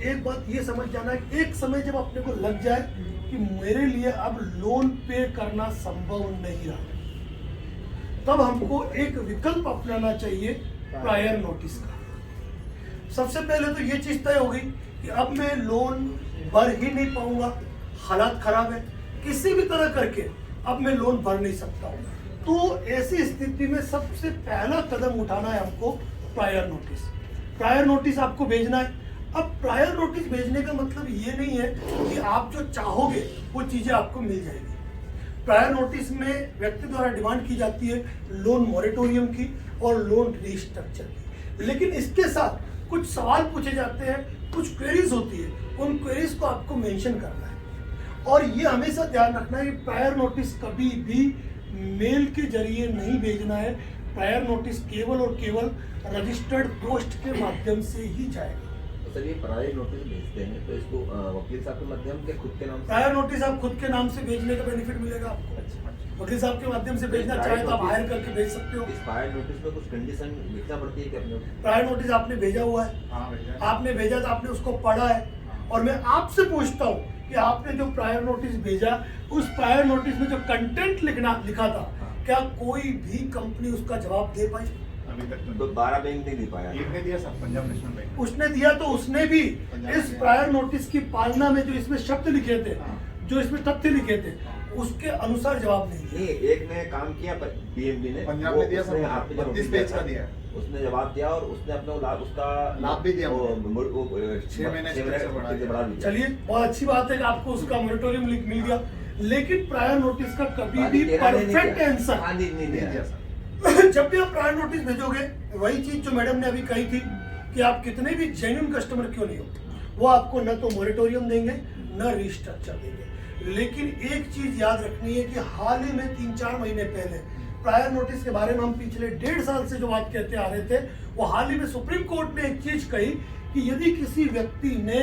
एक बात ये समझ जाना है, एक समय जब अपने को लग जाए कि मेरे लिए अब लोन पे करना संभव नहीं रहा, तब हमको एक विकल्प अपनाना चाहिए प्रायर नोटिस का। सबसे पहले तो ये चीज तय होगी कि अब मैं लोन भर ही नहीं पाऊंगा, हालात खराब है, किसी भी तरह करके अब मैं लोन भर नहीं सकता हूँ। तो ऐसी स्थिति में सबसे पहला कदम उठाना है हमको प्रायर नोटिस। प्रायर नोटिस आपको भेजना है। अब प्रायर नोटिस भेजने का मतलब ये नहीं है कि आप जो चाहोगे वो चीजें आपको मिल जाएगी। प्रायर नोटिस में व्यक्ति द्वारा डिमांड की जाती है लोन मॉरेटोरियम की और लोन रीस्ट्रक्चर की, लेकिन इसके साथ कुछ सवाल पूछे जाते हैं, कुछ क्वेरीज होती है, उन क्वेरीज को आपको मेंशन करना है। और ये हमेशा ध्यान रखना है कि प्रायर नोटिस कभी भी मेल के जरिए नहीं भेजना है। प्रायर नोटिस केवल और केवल रजिस्टर्ड पोस्ट के माध्यम से ही जाएगा। तो सर ये प्रायर नोटिस भेजते हैं तो इसको वकील साहब के माध्यम से खुद के नाम से? प्रायर नोटिस आप खुद के नाम से भेजने का बेनिफिट मिलेगा आपको। वकील साहब के माध्यम से भेजना चाहे तो आप हायर करके भेज सकते हो। इस प्रायर नोटिस में कुछ कंडीशन लिखना पड़ती है कि अपने? प्रायर नोटिस आपने भेजा हुआ है, आपने भेजा तो आपने उसको पढ़ा है, और मैं आपसे पूछता हूँ कि आपने जो प्रायर नोटिस भेजा, उस प्रायर नोटिस में जो कंटेंट लिखा था, क्या कोई भी कंपनी उसका जवाब दे पाई? अभी तक तो 12 बैंक नहीं दे पाया। एक ने दिया सर, पंजाब नेशनल बैंक। उसने दिया तो उसने भी इस प्रायर नोटिस की पालना में जो इसमें शब्द लिखे थे, जो इसमें तथ्य लिखे थे, उसके अनुसार जवाब नहीं दिया। नहीं, एक ने काम किया पीएमडी ने, पंजाब ने दिया सर, 32 पेज का दिया। उसने जवाब दिया और उसने अपने उसका लाभ भी दिया, 6 महीने से बढ़ा दिया। चलिए, बहुत अच्छी बात है कि आपको उसका मॉनिटोरियम लिंक मिल गया, लेकिन प्रायर नोटिस का कभी भी परफेक्ट आंसर नहीं दिया सर। जब भी आप प्रायर नोटिस भेजोगे, वही चीज जो मैडम ने अभी कही थी कि आप कितने भी जेन्युइन कस्टमर क्यों नहीं हो, वो आपको न तो मॉनिटोरियम देंगे न रिस्ट्रक्चर देंगे। लेकिन एक चीज याद रखनी है कि हाल ही में 3-4 महीने पहले प्रायर नोटिस के बारे में हम पिछले 1.5 साल से जो बात कहते आ रहे थे, वो हाल ही में सुप्रीम कोर्ट ने एक चीज कही कि यदि किसी व्यक्ति ने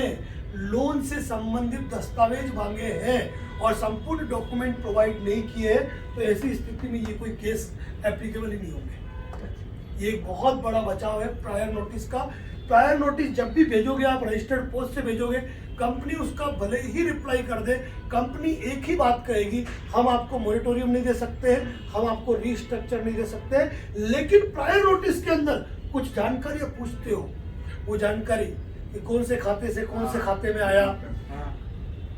लोन से संबंधित दस्तावेज मांगे हैं और संपूर्ण डॉक्यूमेंट प्रोवाइड नहीं किए, तो ऐसी स्थिति में ये कोई केस एप्लीकेबल ही नहीं होंगे। ये एक बहुत बड़ा बचाव है प्रायर नोटिस का। प्रायर नोटिस जब भी भेजोगे आप रजिस्टर्ड पोस्ट से भेजोगे, कंपनी उसका भले ही रिप्लाई कर दे, कंपनी एक ही बात कहेगी, हम आपको मॉनिटोरियम नहीं दे सकते हैं, हम आपको रीस्ट्रक्चर नहीं दे सकते हैं। लेकिन प्रायर नोटिस के अंदर कुछ जानकारियां पूछते हो, वो जानकारी कि कौन से खाते से कौन से खाते में आया,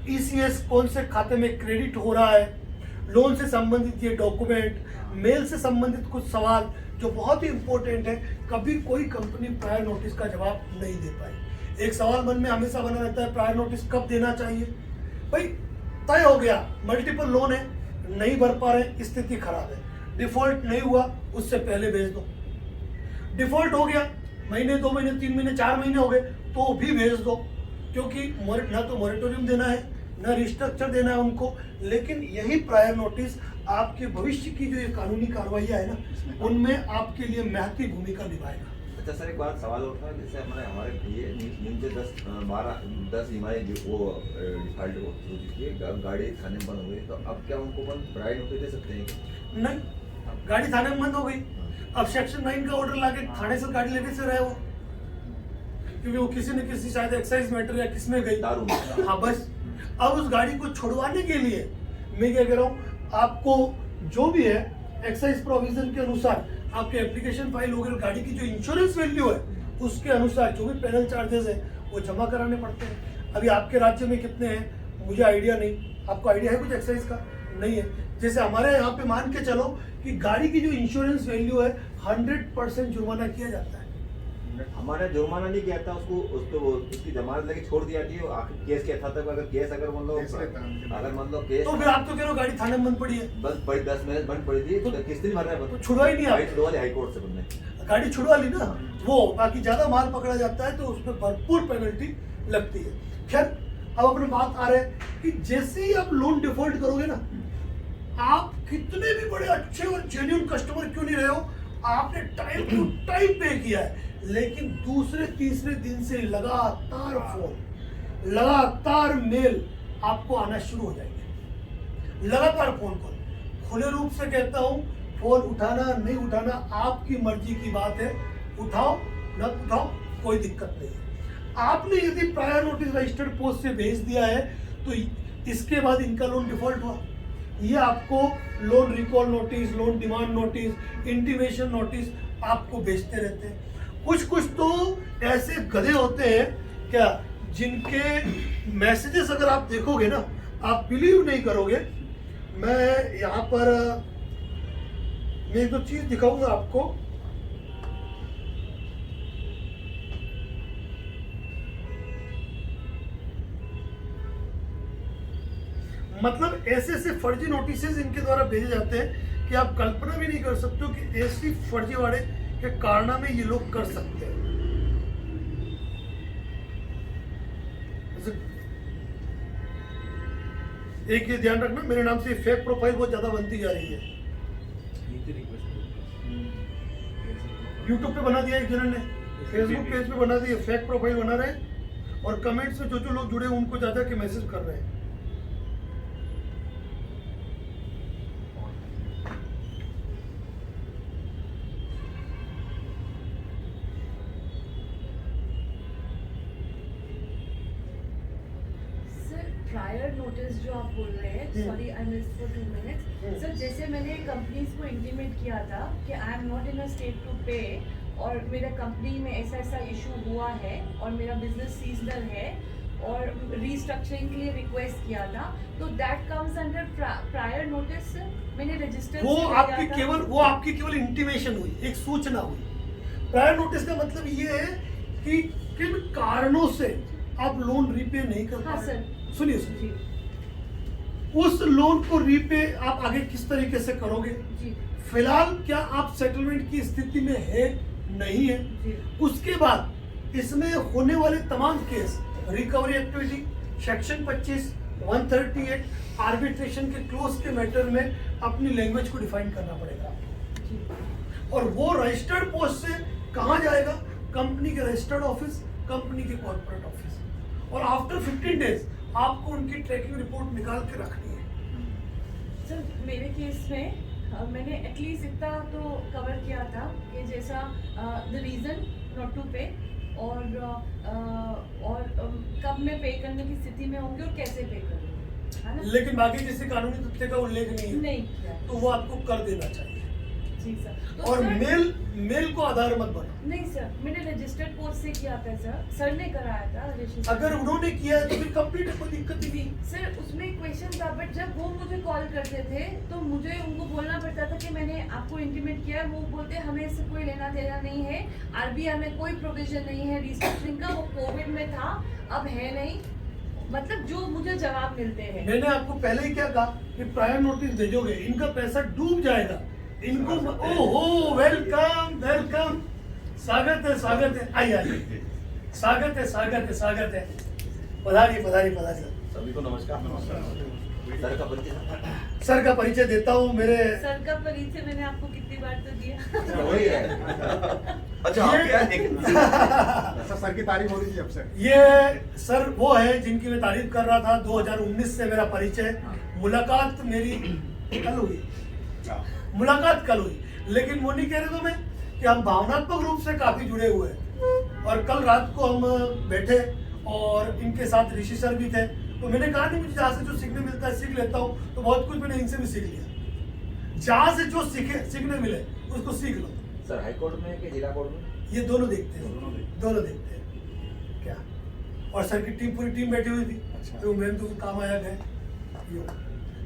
ईसीएस कौन से खाते में क्रेडिट हो रहा है, लोन से संबंधित ये डॉक्यूमेंट, मेल से संबंधित कुछ सवाल जो बहुत ही इंपॉर्टेंट है, कभी कोई कंपनी प्रायर नोटिस का जवाब नहीं दे पाई। एक सवाल मन में हमेशा बना रहता है, प्रायर नोटिस कब देना चाहिए? भाई तय हो गया, मल्टीपल लोन है, नहीं भर पा रहे, स्थिति खराब है, डिफॉल्ट नहीं हुआ, उससे पहले भेज दो। डिफॉल्ट हो गया, महीने 2 महीने 3 महीने 4 महीने हो गए, तो भी भेज दो, क्योंकि ना तो मॉनिटोरियम देना है न रिस्ट्रक्चर देना है उनको। लेकिन यही प्रायर नोटिस आपके भविष्य की जो ये कानूनी कार्रवाइयाँ है ना, उनमें आपके लिए महती भूमिका निभाएगा। अच्छा सर, एक बात सवाल उठा है, जैसे हमारे ये नीचे 10 ईएमआई वो डिफॉल्ट हो चुकी है, गाड़ी थाने में बंद हो गई, तो अब क्या उनको प्रायर नोटिस दे सकते हैं? नहीं, गाड़ी थाने में बंद हो गई, अब सेक्शन 9 का ऑर्डर लाके थाने से गाड़ी लेने से रहे वो, क्योंकि वो किसी न किसी शायद एक्साइज मैटर या किसमें गई, दारू। हाँ बस। अब उस गाड़ी को छुड़वाने के लिए मैं क्या कह रहा हूँ, आपको जो भी है एक्साइज प्रोविजन के अनुसार आपके एप्लीकेशन फाइल वगैरह, गाड़ी की जो इंश्योरेंस वैल्यू है उसके अनुसार जो भी पेनल चार्जेस है वो जमा कराने पड़ते हैं। अभी आपके राज्य में कितने हैं मुझे आइडिया नहीं, आपको आइडिया है कुछ एक्साइज का? नहीं है। जैसे हमारे यहाँ पे मान के चलो कि गाड़ी की जो इंश्योरेंस वैल्यू है 100% जुर्माना किया जाता है। हमारा जुर्माना नहीं किया था, उसको उसकी जमानत लेके छोड़ दिया थी, आखिर केस क्या था तक, अगर केस अगर मान लो केस, तो फिर आप तो कह रहे हो गाड़ी थाने में बंद पड़ी है, बस पड़ी 10 महीने बंद पड़ी थी, तो किस्त नहीं भर रहा है, तो छुड़वा ही नहीं, आप छुड़वा ली हाई कोर्ट से बनने, गाड़ी छुड़वा ली ना वो, बाकी ज्यादा माल पकड़ा जाता है तो उसमें भरपूर पेनल्टी लगती है। खैर, अब अपने बात आ रहे हैं कि जैसे ही आप लोन डिफॉल्ट करोगे ना, आप कितने भी बड़े अच्छे और जेन्युइन कस्टमर क्यों नहीं रहे हो, आपने टाइम टू टाइम पे किया है, लेकिन दूसरे तीसरे दिन से लगातार फोन, लगातार मेल आपको आना शुरू हो जाएंगे, लगातार फोन कॉल। खुले रूप से कहता हूं, फोन उठाना नहीं उठाना आपकी मर्जी की बात है, उठाओ न उठाओ कोई दिक्कत नहीं है। आपने यदि प्रायर नोटिस रजिस्टर्ड पोस्ट से भेज दिया है तो इसके बाद इनका लोन डिफॉल्ट हुआ, ये आपको loan recall notice, loan demand notice, intimation notice आपको भेजते रहते हैं। कुछ तो ऐसे गधे होते हैं क्या, जिनके मैसेजेस अगर आप देखोगे ना आप बिलीव नहीं करोगे। मैं यहाँ पर मैं एक दो चीज दिखाऊंगा आपको। मतलब ऐसे ऐसे फर्जी नोटिसेस इनके द्वारा भेजे जाते हैं कि आप कल्पना भी नहीं कर सकते हो कि ऐसी फर्जीवाड़े के कारनामे ये लोग कर सकते हैं। एक ये ध्यान रखना, मेरे नाम से फेक प्रोफाइल बहुत ज्यादा बनती जा रही है। यूट्यूब पे बना दिया एक जन ने, फेसबुक पेज पे बना दिया, फेक प्रोफाइल बना रहे हैं और कमेंट्स में जो लोग जुड़े हैं उनको ज्यादा के मैसेज कर रहे हैं। प्रायर नोटिस जो आप बोल रहे हैं, sorry I miss for 2 minutes sir. जैसे मैंने कंपनीज को इंटीमेट किया था कि I am not in a state to pay और मेरा कंपनी में ऐसा ऐसा इशू हुआ है और मेरा बिजनेस सीजनल है और रीस्ट्रक्चरिंग के लिए रिक्वेस्ट किया था, तो that comes under prior notice. मैंने रजिस्टर वो आपकी केवल इंटीमेशन हुई, एक सूचना हुई। प्रायर नोटिस का मतलब ये है कि किन कारणों से आप लोन रीपे नहीं कर हाँ पा रहे। सर, सुनिए उस लोन को रीपे आप आगे किस तरीके से करोगे। जी फिलहाल क्या आप सेटलमेंट की स्थिति में है, नहीं है। जी उसके बाद इसमें होने वाले तमाम case, recovery activity, section 25, 138, arbitration के क्लोज के मैटर में अपनी लैंग्वेज को डिफाइन करना पड़ेगा। जी और वो रजिस्टर्ड पोस्ट से कहाँ जाएगा, कंपनी के रजिस्टर्ड ऑफिस, कंपनी के कॉर्पोरेट ऑफिस। और आफ्टर 15 डेज आपको उनकी ट्रैकिंग रिपोर्ट निकाल के रखनी है। सर मेरे केस में मैंने एटलीस्ट इतना तो कवर किया था कि जैसा the reason not to pay और कब मैं पे करने की स्थिति में होंगी और कैसे पे करूँगी, है ना। लेकिन बाकी किसी कानूनी तथ्य का उल्लेख नहीं है, नहीं किया। तो वो आपको कर देना चाहिए। जी सर। तो और सर, मेल को आधार मत बनो। नहीं सर, मैंने रजिस्टर्ड पोस्ट से किया था सर ने कराया था रजिस्टर। अगर उन्होंने किया है तो फिर कंप्लीट है, कोई दिक्कत ही नहीं। सर उसमें क्वेश्चन था, बट जब वो मुझे कॉल करते थे तो मुझे उनको बोलना पड़ता था कि मैंने आपको इंटीमेट किया है। वो बोलते हमें इससे कोई लेना देना नहीं है, आरबीआई में कोई प्रोविजन नहीं है रिस्ट्रक्चरिंग का, वो कोविड में था अब है नहीं, मतलब जो मुझे जवाब मिलते हैं। मैंने आपको पहले ही क्या कहा कि प्रायर नोटिस भेजोगे, इनका पैसा डूब जाएगा। इनको ओहो वेलकम वेलकम, स्वागत है, आइए स्वागत है, पधारिए। सभी को नमस्कार। सर का परिचय। सर का परिचय देता हूँ। मेरे सर का परिचय मैंने आपको कितनी बार तो दिया। वही है। अच्छा आप क्या अच्छा सर की तारीफ हो रही थी अब से। ये सर वो है जिनकी मैं तारीफ कर रहा था। 2019 से मेरा परिचय, मुलाकात मेरी कल हुई, लेकिन वो नहीं कह रहे तो मैं कि हम भावनात्मक रूप से काफी जुड़े हुए हैं। और कल रात को हम बैठे और इनके साथ ऋषि सर भी थे, तो मैंने कहा नहीं मुझे जहाँ से जो सीखने मिलता है सीख लेता हूँ, तो बहुत कुछ मैंने इनसे भी सीख लिया। जहाँ से जो सीखने मिले उसको सीख लो। सर हाई कोर्ट में कि जिला कोर्ट में? ये दोनों देखते हैं क्या। और सर की पूरी टीम बैठी हुई थी। अच्छा। तो मैंने तो काम आया गए यूँ।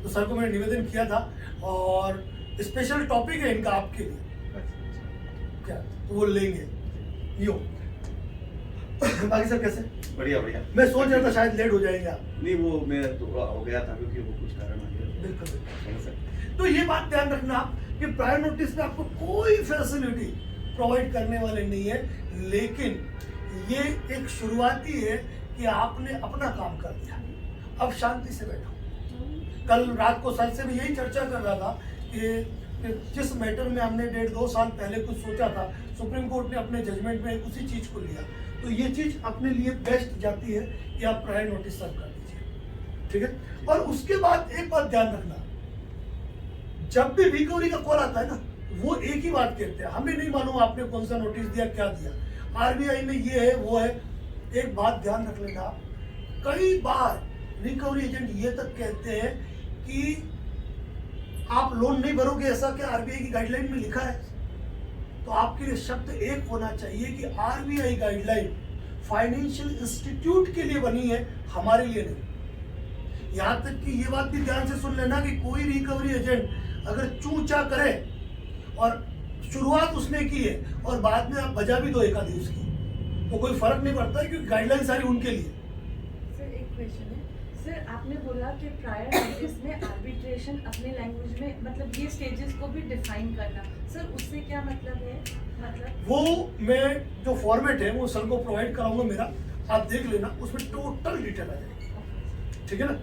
तो सर को मैंने निवेदन किया था और स्पेशल टॉपिक है इनका आपके लिए क्या, तो वो लेंगे यूँ। बाकी सर कैसे? बढ़िया। मैं सोच रहा था शायद लेट हो जाएगा। नहीं वो मैं थोड़ा हो गया था क्योंकि वो कुछ कारण आ गया। बिल्कुल। तो ये बात ध्यान रखना कि प्रायर नोटिस में आपको कोई फैसिलिटी प्रोवाइड करने वाले नहीं है, लेकिन ये एक शुरुआती है कि आपने अपना काम कर दिया, अब शांति से बैठो। कल रात को सर से भी यही चर्चा कर रहा था कि जिस मैटर में हमने 1.5-2 साल पहले कुछ सोचा था, सुप्रीम कोर्ट ने अपने जजमेंट में उसी चीज को लिया, तो ये चीज अपने लिए बेस्ट जाती है कि आप प्रायर नोटिस सर्व कर दीजिए, ठीक है। और उसके बाद एक बात ध्यान रखना, जब भी रिकवरी का कॉल आता है ना, वो एक ही बात कहते हैं, हमें नहीं मालूम आपने कौन सा नोटिस दिया, क्या दिया, आरबीआई में ये है वो है, एक बात ध्यान रख लेना आप, कई बार रिकवरी एजेंट ये तक कहते हैं कि आप लोन नहीं भरोगे, ऐसा क्या आरबीआई की गाइडलाइन में लिखा है? तो आपके लिए शब्द एक होना चाहिए कि आरबीआई गाइडलाइन फाइनेंशियल इंस्टीट्यूट के लिए बनी है, हमारे लिए नहीं। यहां तक कि ये बात भी ध्यान से सुन लेना कि कोई रिकवरी एजेंट अगर चूचा करे और शुरुआत उसने की है और बाद में आप बजा भी दो एक आधी उसकी, तो कोई फर्क नहीं पड़ता है, क्योंकि गाइडलाइन सारी उनके लिए। सर एक क्वेश्चन है सर, आपने बोला कि प्रायर नोटिस में आर्बिट्रेशन अपने लैंग्वेज में, मतलब ये स्टेजेस को भी डिफाइन करना, सर उससे क्या मतलब है? मतलब वो मैं जो फॉर्मेट है वो सर को प्रोवाइड कराऊंगा मेरा, आप देख लेना, उसमें टोटल डिटेल आ जाएगी, ठीक है ना।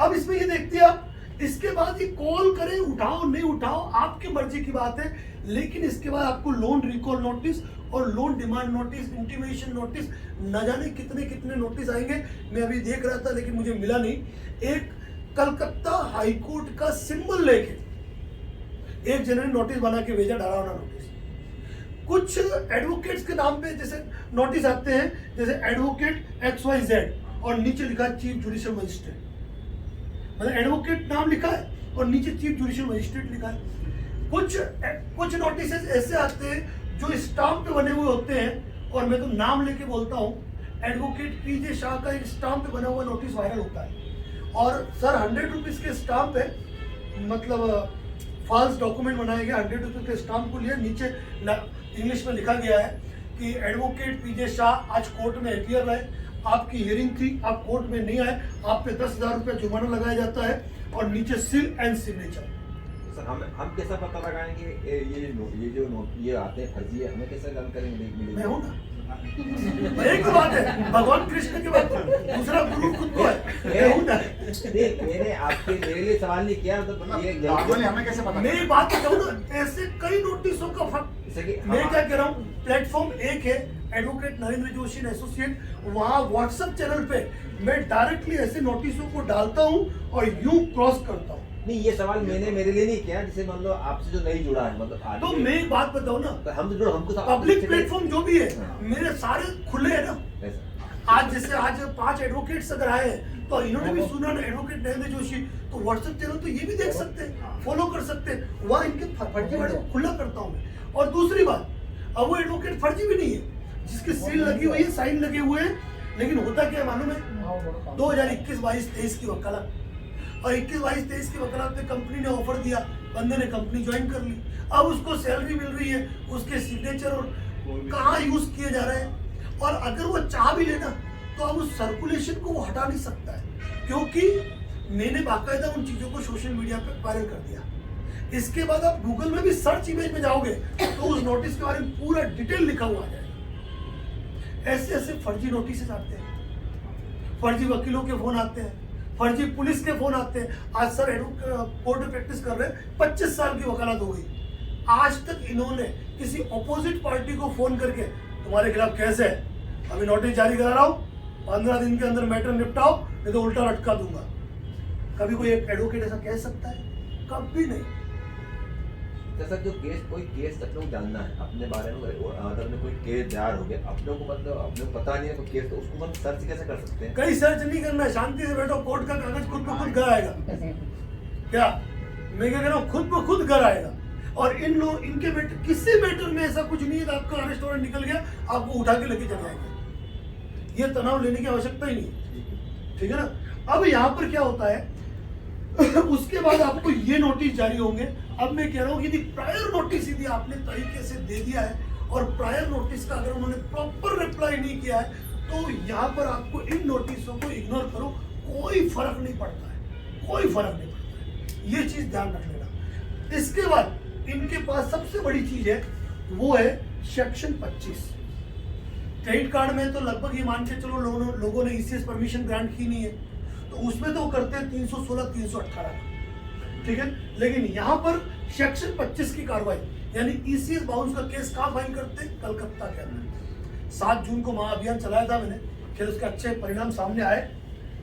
अब इसमें ये देखते हैं आप, इसके बाद ये कॉल करें, उठाओ नहीं उठाओ आपकी मर्जी की बात है, लेकिन इसके बाद आपको लोन रिकॉल नोटिस और loan demand notice, intimation notice, न जाने कितने कितने नोटिस आएंगे। मैं अभी देख रहा था लेकिन मुझे मिला नहीं। एक कलकत्ता हाई कोर्ट का सिंबल लेके एक जने ने नोटिस बना के भेजा, डरावना नोटिस। कुछ एडवोकेट्स के नाम पे जैसे नोटिस आते हैं, जैसे एडवोकेट XYZ और नीचे लिखा चीफ जुडिशियल मजिस्ट्रेट, मतलब एडवोकेट नाम लिखा है और नीचे चीफ जुडिशियल मजिस्ट्रेट लिखा है। कुछ नोटिस ऐसे आते हैं जो स्टाम्प पे बने हुए होते हैं, और मैं तो नाम लेके बोलता हूँ, एडवोकेट PJ शाह का एक स्टाम्प पे बना हुआ नोटिस वायरल होता है, और सर 100 रुपीज के स्टाम्प है, मतलब फॉल्स डॉक्यूमेंट बनाया गया, 100 रुपीज के स्टाम्प को लिया, नीचे इंग्लिश में लिखा गया है कि एडवोकेट PJ शाह आज कोर्ट में अपीयर रहे, आपकी हियरिंग थी, आप कोर्ट में नहीं आए, आप पे 10,000 रुपये जुर्माना लगाया जाता है, और नीचे सील एंड सिग्नेचर। सर हम कैसा पता लगाएंगे ये आते हैं फर्जी है, हमें कैसे जानकारी मिलेगी? मैं हूँ ना, एक बात है, भगवान कृष्ण के बाद दूसरा गुरु खुद को है, मैं हूँ ना। मैंने आपके मेरे लिए सवाल नहीं किया, मतलब ये नॉर्मली हमें कैसे पता? मैं बात बताऊँ ना, ऐसे कई नोटिसों का फर्क, मैं क्या कह रहा हूँ, प्लेटफॉर्म एक है advocate Narendra Joshi and associate, वहाँ व्हाट्सएप चैनल पे मैं डायरेक्टली ऐसे नोटिसों को डालता हूँ और यूं क्रॉस करता हूँ। नहीं, ये सवाल मैंने मेरे लिए नहीं किया, जैसे मान लो आपसे जो नहीं जुड़ा है, मतलब तो मैं एक बात बताऊँ ना, तो हम तो जुड़ो, हमको पब्लिक प्लेटफॉर्म जो भी है मेरे सारे खुले है ना। ऐसा आज जैसे आज 5 एडवोकेट्स अगर आए हैं तो इन्होंने भी सुना ना एडवोकेट नरेंद्र जोशी, तो व्हाट्सएप चैनल तो ये भी देख सकते हैं, फॉलो कर सकते हैं, वहाँ इनके फर्जी वाले खुला करता हूँ मैं। और दूसरी बात, अब वो एडवोकेट फर्जी भी नहीं है, जिसकी सील लगी हुई है, साइन लगे हुए हैं, लेकिन होता क्या है मालूम है, 2021, 22, 23 की वकालत, और 21, 22, 23 की वकालत में कंपनी ने ऑफर दिया, बंदे ने कंपनी ज्वाइन कर ली, अब उसको सैलरी मिल रही है, उसके सिग्नेचर और कहाँ यूज किए जा रहे हैं, और अगर वो चाह भी लेना तो अब उस सर्कुलेशन को वो हटा नहीं सकता है, क्योंकि मैंने बाकायदा उन चीजों को सोशल मीडिया पे वायरल कर दिया। इसके बाद आप गूगल में भी सर्च इमेज में जाओगे तो उस नोटिस के बारे में पूरा डिटेल लिखा हुआ आ जाएगा। ऐसे ऐसे फर्जी नोटिस आते हैं, फर्जी वकीलों के फोन आते हैं, फर्जी पुलिस के फोन आते हैं। आज सर कोर्ट में प्रैक्टिस कर रहे हैं, 25 साल की वकालत हो गई, आज तक इन्होंने किसी ऑपोजिट पार्टी को फोन करके तुम्हारे खिलाफ केस है, अभी नोटिस जारी करा रहा हूँ, 15 दिन के अंदर मैटर निपटाओ नहीं तो उल्टा लटका दूंगा। कभी कोई एक एडवोकेट ऐसा कह सकता है? कभी नहीं। जैसा जो कोई केस अपने को जानना है अपने बारे में, अगर में कोई केस दायर हो गया, अपने को मतलब अपने को पता नहीं है कोई केस, तो उसको हम सर्च कैसे कर सकते हैं? कहीं सर्च नहीं करना है, शांति से बैठो, कोर्ट का कागज खुद ब खुद घर आएगा। क्या मैं क्या कह रहा हूँ, खुद ब खुद घर आएगा। और इन लोग इनके मैटर, किसी मैटर में ऐसा कुछ नहीं है कि आपका अरेस्ट वारंट निकल गया आपको उठा के लेके चले जाएंगे, ये तनाव लेने की आवश्यकता ही नहीं, ठीक है ना। अब यहाँ पर क्या होता है उसके बाद आपको ये नोटिस जारी होंगे। अब मैं कह रहा हूँ यदि प्रायर नोटिस यदि आपने तरीके से दे दिया है और प्रायर नोटिस का अगर उन्होंने प्रॉपर रिप्लाई नहीं किया है, तो यहाँ पर आपको इन नोटिसों को इग्नोर करो, कोई फर्क नहीं पड़ता है, कोई फर्क नहीं पड़ता है, ये चीज ध्यान रख लेना। इसके बाद इनके पास सबसे बड़ी चीज है, वो है सेक्शन 25। क्रेडिट कार्ड में तो लगभग ये मान के चलो लोगों ने ECS परमिशन ग्रांट की नहीं है, तो उसमें तो वो करते हैं 316, 318, ठीक है। लेकिन यहाँ पर सेक्शन 25 की कार्रवाई, यानी ECS बाउंस का केस कहाँ फाइल करते हैं? कलकत्ता के अंदर। 7 जून को महाअभियान चलाया था मैंने, फिर उसके अच्छे परिणाम सामने आए।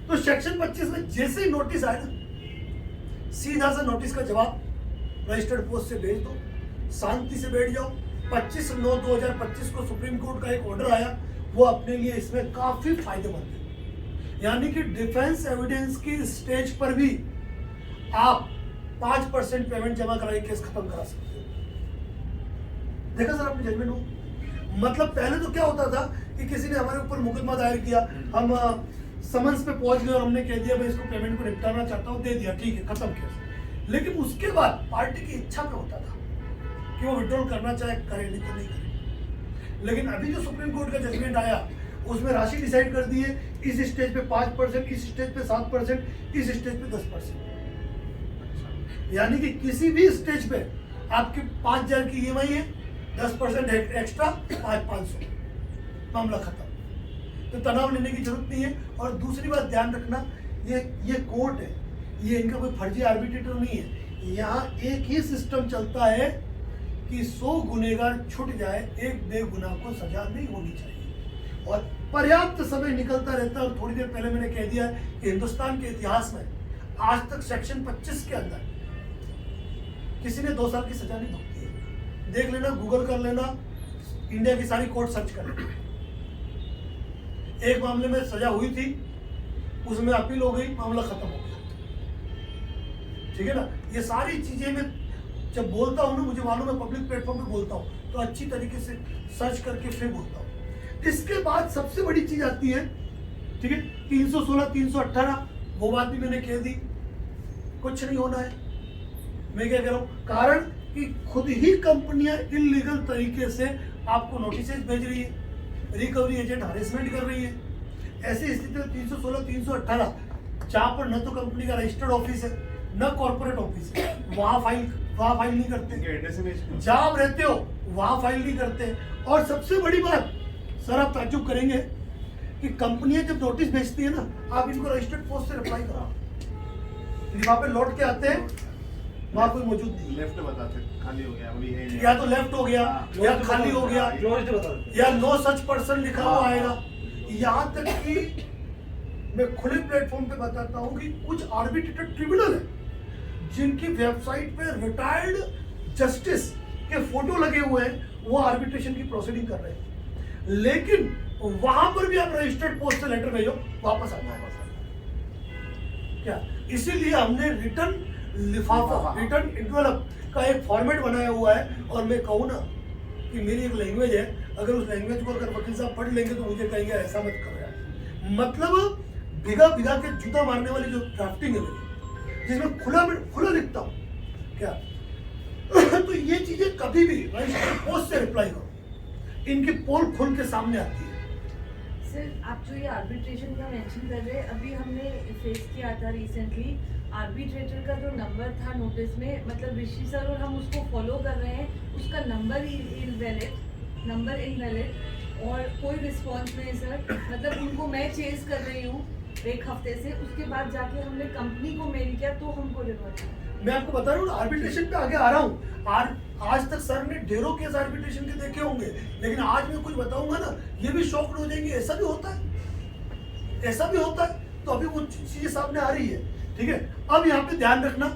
तो सेक्शन 25 में जैसे ही नोटिस आए ना, सीधा सा नोटिस का जवाब रजिस्टर्ड पोस्ट से भेज दो, शांति से बैठ जाओ। 25/9/2025 को सुप्रीम कोर्ट का एक ऑर्डर आया, वो अपने लिए इसमें काफी फायदेमंद है। यानी कि डिफेंस एविडेंस की स्टेज पर भी आप 5% पेमेंट जमा करा के केस खत्म करा सकते हो। देखा सर आपने जजमेंट हो? मतलब पहले तो क्या होता था कि किसी ने हमारे ऊपर मुकदमा दायर किया, हम समन्स पे पहुंच गए और हमने कह दिया मैं इसको पेमेंट को निपटाना चाहता हूँ, दे दिया, ठीक है, खत्म केस। लेकिन उसके बाद पार्टी की इच्छा पे होता था कि वो विड्रॉल करना चाहे करे, नहीं तो नहीं करे। लेकिन अभी जो सुप्रीम कोर्ट का जजमेंट आया उसमें राशि डिसाइड कर दी है, इस स्टेज पे 5%, इस स्टेज पे 7%, इस स्टेज पे 10%। यानी कि किसी भी स्टेज पे आपकी 5,000 की EMI है, 10% एक्स्ट्रा 500, मामला खत्म। तो तनाव लेने की जरूरत नहीं है। और दूसरी बात ध्यान रखना, ये कोर्ट है, ये इनका कोई फर्जी आर्बिट्रेटर नहीं है। यहाँ एक ही सिस्टम चलता है कि 100 गुनहगार छूट जाए, एक बेगुनाह को सजा नहीं होनी चाहिए। और पर्याप्त समय निकलता रहता है। और थोड़ी देर पहले मैंने कह दिया कि हिंदुस्तान के इतिहास में आज तक सेक्शन 25 के अंदर किसी ने 2 साल की सजा नहीं भुगती है। देख लेना, गूगल कर लेना, इंडिया की सारी कोर्ट सर्च कर लेना। एक मामले में सजा हुई थी, उसमें अपील हो गई, मामला खत्म हो गया। ठीक है ना? ये सारी चीजें मैं जब बोलता हूँ ना, मुझे मालूम है पब्लिक प्लेटफॉर्म पे बोलता हूँ तो अच्छी तरीके से सर्च करके फिर बोलता हूँ। इसके बाद सबसे बड़ी चीज आती है, ठीक है, 316, 318, वो बात भी मैंने कह दी, कुछ नहीं होना है। मैं क्या कह रहा हूँ, कारण कि खुद ही कंपनियां इलीगल तरीके से आपको नोटिस भेज रही है, रिकवरी एजेंट हरेसमेंट कर रही है। ऐसी स्थिति में 316, 318 जहां पर न तो कंपनी का रजिस्टर्ड ऑफिस है न कॉर्पोरेट ऑफिस है, वहां फाइल नहीं करते। जहां आप रहते हो वहां फाइल नहीं करते। और सबसे बड़ी बात सर, आप ताज्जुब करेंगे कि कंपनियां जब नोटिस भेजती है ना, आप इनको रजिस्टर्ड पोस्ट से रिप्लाई करो, लिफाफे लौट के आते हैं, वहां कोई मौजूद नहीं। लेफ्ट बताते खाली हो गया, अभी है नहीं। या तो लेफ्ट हो गया, या खाली हो गया, या नो सच पर्सन लिखा हुआ आएगा। यहाँ तक कि मैं खुले प्लेटफॉर्म पे बताता हूँ कि कुछ आर्बिट्रेटेड ट्रिब्यूनल है जिनकी वेबसाइट पे रिटायर्ड जस्टिस के फोटो लगे हुए हैं, वो आर्बिट्रेशन की प्रोसीडिंग कर रहे हैं। लेकिन वहां पर भी आप रजिस्टर्ड पोस्ट से लेटर भेजो, वापस आता है। क्या? इसीलिए हमने रिटर्न लिफाफा, रिटर्न एनवेलप का एक फॉर्मेट बनाया हुआ है। और मैं कहूँ ना कि मेरी एक लैंग्वेज है, अगर उस लैंग्वेज को अगर वकील साहब पढ़ लेंगे तो मुझे कहेंगे ऐसा मत करो यार। मतलब भिगा भिगा के जूता मारने वाली जो ड्राफ्टिंग है मेरी, जिसमें खुला लिखता हूँ क्या तो ये चीजें कभी भी रजिस्टर्ड पोस्ट से रिप्लाई करो, इनकी पोल खुल के सामने आती है। सर, आप जो ये आर्बिट्रेशन का मेंशन कर रहे हैं, अभी हमने फेस किया था रिसेंटली, आर्बिट्रेटर का जो नंबर था नोटिस में, मतलब ऋषि सर, और हम उसको फॉलो कर रहे हैं, उसका नंबर इनवैलिड और कोई रिस्पॉन्स नहीं सर। मतलब उनको मैं चेज कर रही हूँ 1 हफ्ते से, उसके बाद जाके हमने कंपनी को मेल किया तो हमको रिवर्ट। मैं आपको बता रहा हूँ आर्बिट्रेशन पे आगे आ रहा हूँ। आज तक सर ने ढेरों केस आर्बिट्रेशन के देखे होंगे, लेकिन आज मैं कुछ बताऊंगा ना, ये भी शॉक्ड हो जाएंगे। ऐसा भी होता है, ऐसा भी होता है। तो अभी वो चीजें सामने आ रही है। ठीक है, अब यहाँ पे ध्यान रखना,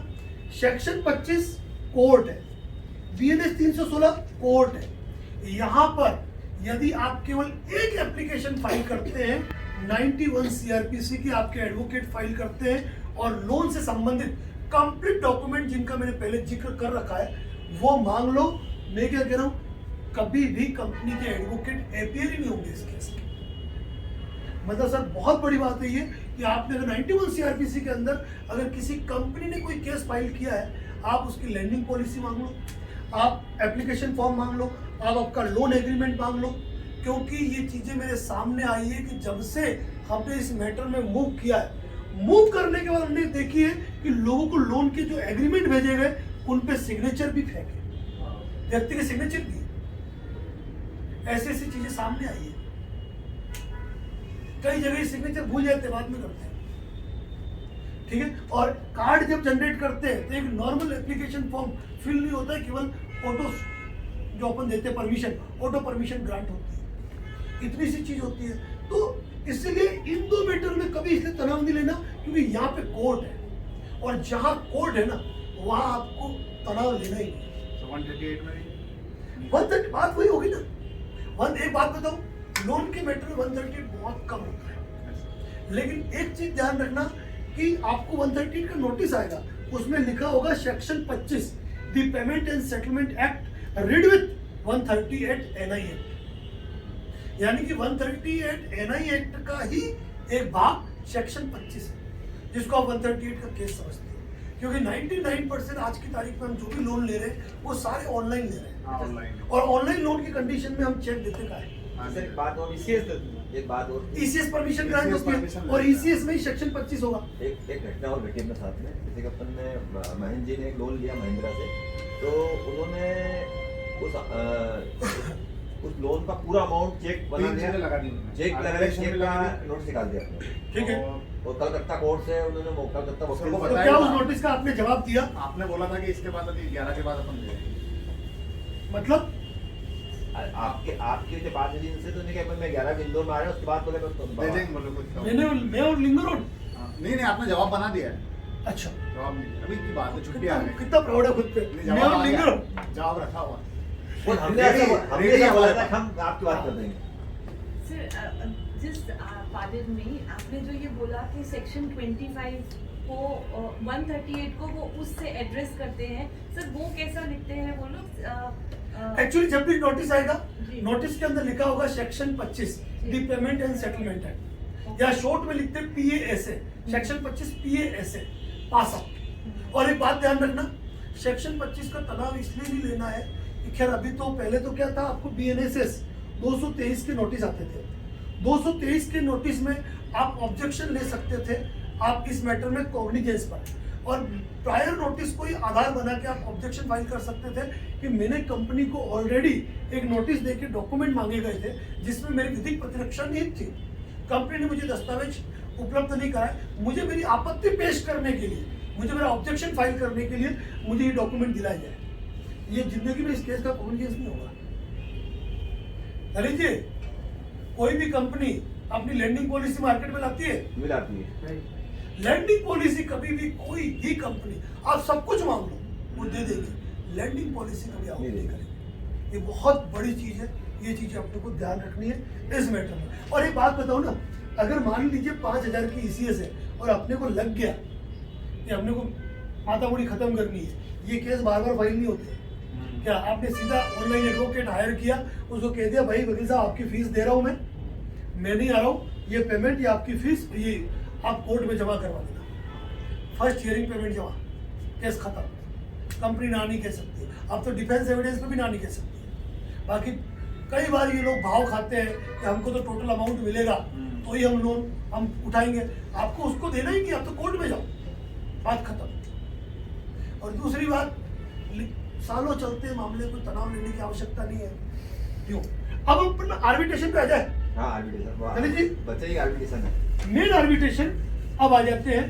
सेक्शन 25 कोर्ट है, BNS 316 कोर्ट है। यहाँ पर यदि आप केवल एक एप्लीकेशन फाइल करते हैं 91 CRPC की, आपके एडवोकेट फाइल करते हैं और लोन से संबंधित कंप्लीट डॉक्यूमेंट जिनका मैंने पहले जिक्र कर रखा है वो मांग लो। मैं क्या कह रहा हूं, कभी भी कंपनी के एडवोकेट अपीयर ही नहीं होंगे इस केस में। मतलब सर बहुत बड़ी बात है ये कि आपने अगर 91 CRPC के अंदर अगर किसी कंपनी ने कोई केस फाइल किया है, आप उसकी लैंडिंग पॉलिसी मांग लो, आप एप्लीकेशन फॉर्म मांग लो, आप आपका लोन एग्रीमेंट मांग लो। क्योंकि ये चीजें मेरे सामने आई है कि जब से हमने इस मैटर में मूव किया है, मूव करने के बाद हमने देखी है कि लोगों को लोन के जो एग्रीमेंट भेजे गए उन पे सिग्नेचर भी फेंके, व्यक्ति के सिग्नेचर भी। ऐसी ऐसी चीजें सामने आई है। कई जगह सिग्नेचर भूल जाते, बाद में करते हैं। ठीक है, और कार्ड जब जनरेट करते हैं तो एक नॉर्मल एप्लीकेशन फॉर्म फिल नहीं होता है, केवल ऑटो जो अपन देते हैं परमिशन, ऑटो परमिशन ग्रांट होती है। इतनी सी चीज होती है। तो इसलिए इन दो मैटर में कभी इसलिए तनाव नहीं लेना, क्योंकि यहाँ पे कोर्ट है और जहाँ कोर्ट है ना वहाँ आपको तनाव लेना ही नहीं। 138 में 130 बात वही होगी ना। एक बात बताऊं, लोन के मैटर में 138 बहुत कम होता है। लेकिन एक चीज ध्यान रखना कि आपको 138 का नोटिस आएगा, उसमें लिखा होगा section 25 the payment and settlement act read with 138 NI act, यानी कि 138 NI एक्ट का ही एक भाग सेक्शन 25 है, जिसको आप 138 का केस समझते हैं। क्योंकि 99% आज की तारीख में हम जो भी लोन ले रहे हैं वो सारे ऑनलाइन ले रहे हैं, हाँ, ऑनलाइन। और ऑनलाइन लोन की कंडीशन में हम चेक देते का है, हाँ, सर, एक बात और एक बात और ECS परमिशन ग्रांट होती है, permission और लगता है। ECS में ही सेक्शन 25 होगा। एक घटना और घटी अपने साथ में। जैसे कि अपन ने महेंद्र जी ने एक लोन लिया महिंद्रा से, तो उन्होंने उस लोन का पूरा अमाउंट चेक बना 3 दिया, चीजें लगा दी उन्होंने। चेक लगा Arbitration चेक में का लगा दी। नोटिस निकाल दिया अपने, ठीक है, और और कलकत्ता कोर्ट से उन्होंने कलकत्ता वकील वो को तो बताया क्या था। उस नोटिस का आपने जवाब दिया? आपने बोला था कि इसके बाद अभी 11 के बाद अपन दे देंगे। मतलब आपके जो बात हुई इनसे, तो नहीं कि मैं 11 को इंदौर में आ रहा हूँ, उसके बाद बोले दे देंगे बोलो कुछ तो। मैं और लिंगर रोड। हाँ, नहीं आपने जवाब बना दिया है। अच्छा, जवाब नहीं, अभी की बात है, छुट्टी आ गई। कितना प्राउड है खुद पे। नहीं, मैं जवाब और आ लिंगर गया। रोड। जवाब रखा हुआ। हमने रेडी ऐसा बोला है। था, हम आपकी बात कर देंगे। सर जिस पार्ट में आपने जो ये बोला कि सेक्शन 25 को 138 को वो उससे एड्रेस करते हैं, सर वो कैसा लिखते हैं वो लोग? एक्चुअली जब भी नोटिस आएगा, जी। नोटिस के अंदर लिखा होगा section 25 the payment and settlement act, या शॉर्ट में लिखते हैं PASA, section 25 PASA pass out. और एक बात ध्यान रखना, सेक्शन 25 का तनाव इसलिए नहीं लेना है कि खैर अभी तो पहले तो क्या था, आपको BNSS 223 के नोटिस आते थे। 223 के नोटिस में आप ऑब्जेक्शन ले सकते थे आप इस मैटर में कॉग्निजेंस पर, और प्रायर नोटिस को ही आधार बना के आप ऑब्जेक्शन फाइल कर सकते थे कि मैंने कंपनी को ऑलरेडी एक नोटिस देके डॉक्यूमेंट मांगे गए थे जिसमें मेरी विधिक प्रतिरक्षा निहित थी, कंपनी ने मुझे दस्तावेज उपलब्ध नहीं कराए, मुझे मेरी आपत्ति पेश करने के लिए, मुझे मेरा ऑब्जेक्शन फाइल करने के लिए मुझे ये डॉक्यूमेंट दिलाया जाए। ये जिंदगी में इस केस का कॉग्निजेंस नहीं होगा। लीजिए, कोई भी कंपनी अपनी लैंडिंग पॉलिसी मार्केट में लाती है, मिलाती है। लैंडिंग पॉलिसी कभी भी कोई भी कंपनी, आप सब कुछ मांग लो वो दे देगी, लैंडिंग पॉलिसी कभी आप नहीं करेंगे। ये बहुत बड़ी चीज है, ये चीज अपने को ध्यान रखनी है इस मैटर में। और एक बात बताओ ना, अगर मान लीजिए 5,000 की ECS है और अपने को लग गया कि अपने को मातामुड़ी खत्म करनी है, ये केस बार बार फाइल नहीं होते। क्या आपने सीधा ऑनलाइन एडवोकेट हायर किया, उसको कह दिया भाई वकील साहब आपकी फीस दे रहा हूं मैं नहीं आ रहा हूँ, ये पेमेंट या आपकी फीस ये आप कोर्ट में जमा करवा देना, फर्स्ट हियरिंग पेमेंट जमा, केस खत्म, कंपनी ना नहीं कह सकती। अब तो डिफेंस एविडेंस पे भी ना नहीं कह सकती। बाकी कई बार ये लोग भाव खाते हैं कि हमको तो टोटल अमाउंट मिलेगा तो ही हम लोन हम उठाएंगे, आपको उसको देना ही नहीं, आप तो कोर्ट में जाओ, बात खत्म। और दूसरी बात, सालों चलते मामले को तनाव लेने की आवश्यकता नहीं है। क्यों? अब अपन आर्बिट्रेशन पे आ जाए। हाँ, आर्बिट्रेशन। चलिए जी। बच्चे ही आर्बिट्रेशन है। मेन आर्बिट्रेशन अब आ जाते हैं।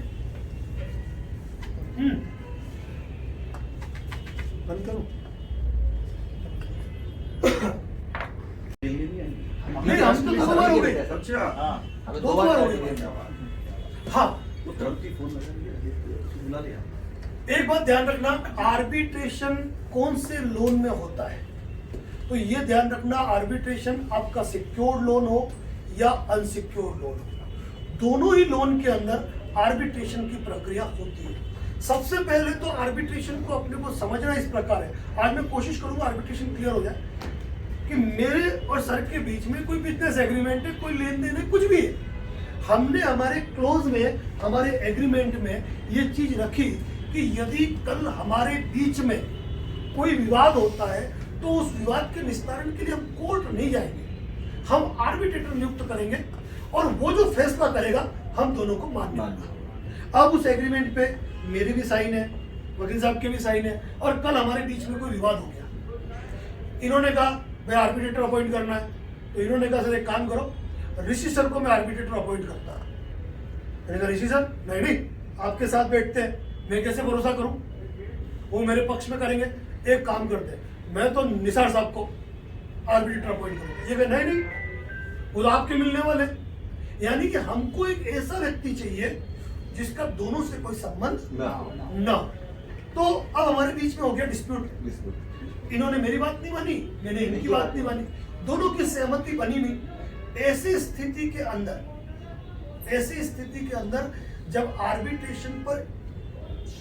बंद करो। नहीं, हम तो 2 बार हो गए। अच्छा हाँ, हमें 2 बार हो गए। हाँ, वो ट्रम्प की फोन लगा दिया, बुला लिया। एक बात ध्यान रखना, आर्बिट्रेशन कौन से लोन में होता है, तो ये ध्यान रखना, आर्बिट्रेशन आपका सिक्योर्ड लोन हो या अनसिक्योर्ड लोन हो, दोनों ही लोन के अंदर आर्बिट्रेशन की प्रक्रिया होती है। सबसे पहले तो आर्बिट्रेशन को अपने को समझना इस प्रकार है, आज मैं कोशिश करूंगा आर्बिट्रेशन क्लियर हो जाए कि मेरे और सर के बीच में कोई बिजनेस एग्रीमेंट है, कोई लेन देन है, कुछ भी है, हमने हमारे क्लोज में, हमारे एग्रीमेंट में ये चीज रखी कि यदि कल हमारे बीच में कोई विवाद होता है तो उस विवाद के निस्तारण के लिए हम कोर्ट नहीं जाएंगे, हम आर्बिट्रेटर नियुक्त करेंगे और वो जो फैसला करेगा हम दोनों को मान्य होगा। अब उस एग्रीमेंट पे मेरी भी साइन है, वकील साहब के भी साइन है, और कल हमारे बीच में कोई विवाद हो गया, इन्होंने कहा भाई आर्बिट्रेटर अपॉइंट करना है, तो इन्होंने कहा सर एक काम करो, ऋषि सर को मैं आर्बिट्रेटर अपॉइंट करता। मैंने कहा ऋषि सर नहीं, आपके साथ बैठते हैं, मैं कैसे भरोसा करूं, वो मेरे पक्ष में करेंगे, एक काम करते मैं तो निसार साहब को आर्बिट्रेटर अपॉइंट करूंगा। ये कहे नहीं, वो तो आपके मिलने वाले। यानी कि हमको एक ऐसा व्यक्ति चाहिए जिसका दोनों से कोई संबंध ना। तो अब हमारे बीच में हो गया डिस्प्यूट, इन्होंने मेरी बात नहीं मानी, मैंने इनकी बात नहीं मानी, दोनों की सहमति बनी नहीं, ऐसी स्थिति के अंदर जब आर्बिट्रेशन पर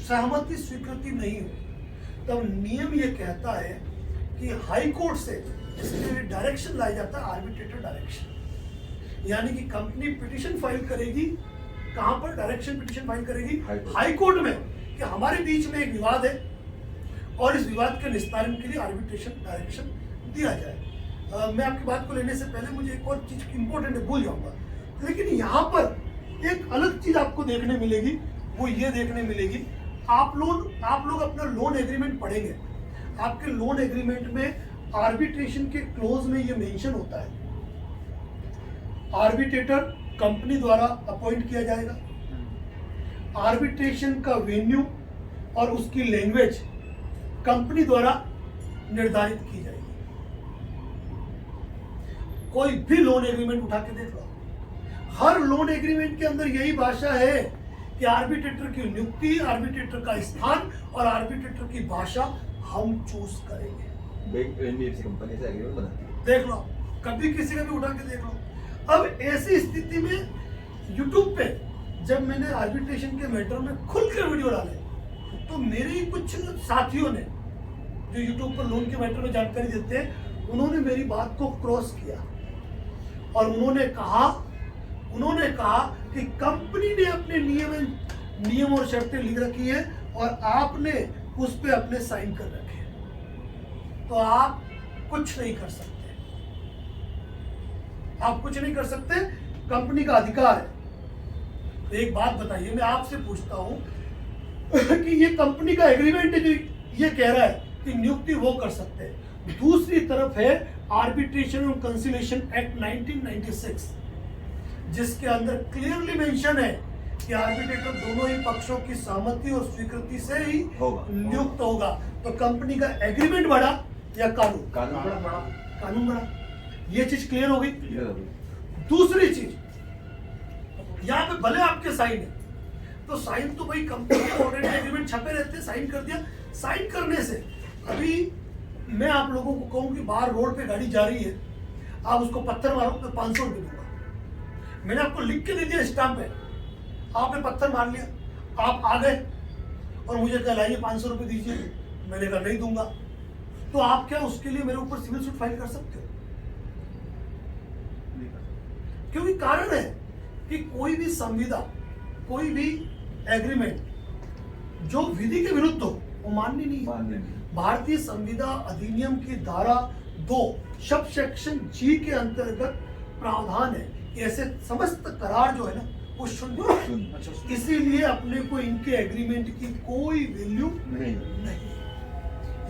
सहमति स्वीकृति नहीं हो, तब नियम ये कहता है कि हाई कोर्ट से इसके लिए डायरेक्शन लाया जाता है, आर्बिट्रेटर डायरेक्शन। यानी कि कंपनी पिटीशन फाइल करेगी, कहां पर डायरेक्शन पिटीशन फाइल करेगी? हाई कोर्ट में, कि हमारे बीच में एक विवाद है और इस विवाद के निस्तारण के लिए आर्बिट्रेशन डायरेक्शन दिया जाए। मैं आपकी बात को लेने से पहले मुझे एक और चीज इंपॉर्टेंट है, भूल जाऊंगा, लेकिन यहाँ पर एक अलग चीज आपको देखने मिलेगी, वो ये देखने मिलेगी, आप लोग अपना लोन एग्रीमेंट पढ़ेंगे, आपके लोन एग्रीमेंट में आर्बिट्रेशन के क्लोज में ये मेंशन होता है, आर्बिट्रेटर कंपनी द्वारा अपॉइंट किया जाएगा, आर्बिट्रेशन का वेन्यू और उसकी लैंग्वेज कंपनी द्वारा निर्धारित की जाएगी। कोई भी लोन एग्रीमेंट उठा के देख लो, हर लोन एग्रीमेंट के अंदर यही भाषा है कि आर्बिट्रेटर की नियुक्ति, आर्बिट्रेटर का स्थान और आर्बिट्रेटर की भाषा हम चूज करेंगे। बैंक एनबीएफसी कंपनी से एग्रीमेंट बनाती है, देख लो, कभी किसी का भी उठा के देख लो। अब ऐसी स्थिति में यूट्यूब पे जब मैंने आर्बिट्रेशन के मैटर में खुल के वीडियो डाले, तो मेरे ही कुछ साथियों ने जो यूट्यूब पर लोन के मैटर में जानकारी देते हैं, उन्होंने मेरी बात को क्रॉस किया और उन्होंने कहा कि कंपनी ने अपने नियम और शर्तें लिख रखी है और आपने उस पे अपने साइन कर रखे हैं, तो आप कुछ नहीं कर सकते, कंपनी का अधिकार है। तो एक बात बताइए, मैं आपसे पूछता हूं कि ये कंपनी का एग्रीमेंट है जो ये कह रहा है कि नियुक्ति वो कर सकते हैं, दूसरी तरफ है आर्बिट्रेशन और कंसिलिएशन एक्ट 1996, जिसके अंदर क्लियरली मेंशन है कि आर्बिट्रेटर दोनों ही पक्षों की सहमति और स्वीकृति से ही नियुक्त होगा। तो कंपनी का एग्रीमेंट बड़ा या कानून बड़ा? ये चीज क्लियर हो गई। दूसरी चीज, यहाँ पे भले आपके साइन है, तो साइन तो भाई कंपनी के ऑलरेडी एग्रीमेंट छपे रहते हैं, साइन कर दिया। साइन करने से अभी मैं आप लोगों को कहूँ कि बाहर रोड पे गाड़ी जा रही है, आप उसको पत्थर मारो तो 500 रुपये दूंगा। मैंने आपको लिख के दे दिया स्टाम्प पे, आपने पत्थर मार लिया, आप आ गए और मुझे कह लाइए 500 रुपये दीजिए, मैंने कहा नहीं दूंगा, तो आप क्या उसके लिए मेरे ऊपर सिविल सूट फाइल कर सकते हो? क्योंकि कारण है कि कोई भी संविदा, कोई भी एग्रीमेंट जो विधि के विरुद्ध हो वो मान्य नहीं है। भारतीय संविदा अधिनियम की धारा 2 सब सेक्शन जी के अंतर्गत प्रावधान है कि ऐसे समस्त करार जो है ना वो शून्य, इसीलिए अपने को इनके एग्रीमेंट की कोई वैल्यू नहीं।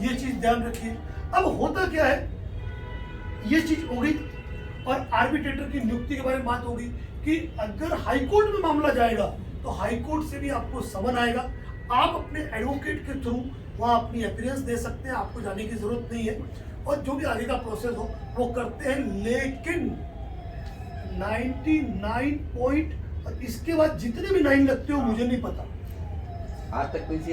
ये चीज ध्यान रखिए। अब होता क्या है, ये चीज हो गई और आर्बिट्रेटर की नियुक्ति के बारे में बात होगी कि अगर हाईकोर्ट में मामला जाएगा तो हाईकोर्ट से भी आपको समन आएगा, आप अपने एडवोकेट के थ्रू वहाँ अपनी अपीयरेंस दे सकते हैं, आपको जाने की जरूरत नहीं है, और जो भी आगे का प्रोसेस हो वो करते हैं। लेकिन 99 पॉइंट और इसके बाद जितने भी 9 लगते हो मुझे नहीं पता, आज तक कोई सी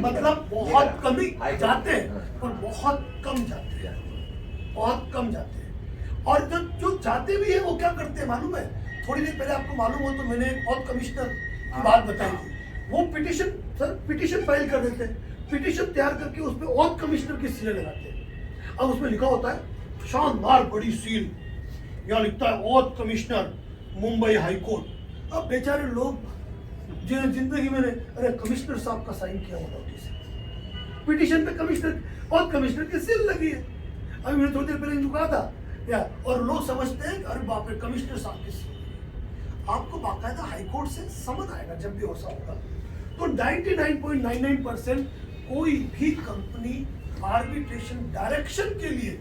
मतलब बहुत कम ही जाते हैं और बहुत कम जाते हैं, बहुत कम जाते हैं। और जो जाते भी है वो क्या करते हैं मालूम है? थोड़ी देर पहले आपको मालूम हो तो मैंने एक और कमिश्नर की बात बताई थी, वो पिटीशन फाइल कर देते हैं, पिटीशन तैयार करके उस पर और कमिश्नर की सील लगाते हैं। अब उसमें लिखा होता है शानदार बड़ी सील, यहाँ लिखता है और कमिश्नर मुंबई हाई कोर्ट। अब बेचारे लोग जिन्हें जिंदगी में अरे कमिश्नर साहब का साइन किया हुआ नोटिस, पिटीशन पे कमिश्नर की सील लगी है। अभी मैंने थोड़ी देर पहले कहा था या, और लोग समझते हैं अरे बाप रे कमिश्नर साहब की सील। आपको बाकायदा हाईकोर्ट से समझ आएगा जब भी ऐसा होगा। तो 99.99% कोई भी कंपनी आर्बिट्रेशन डायरेक्शन के लिए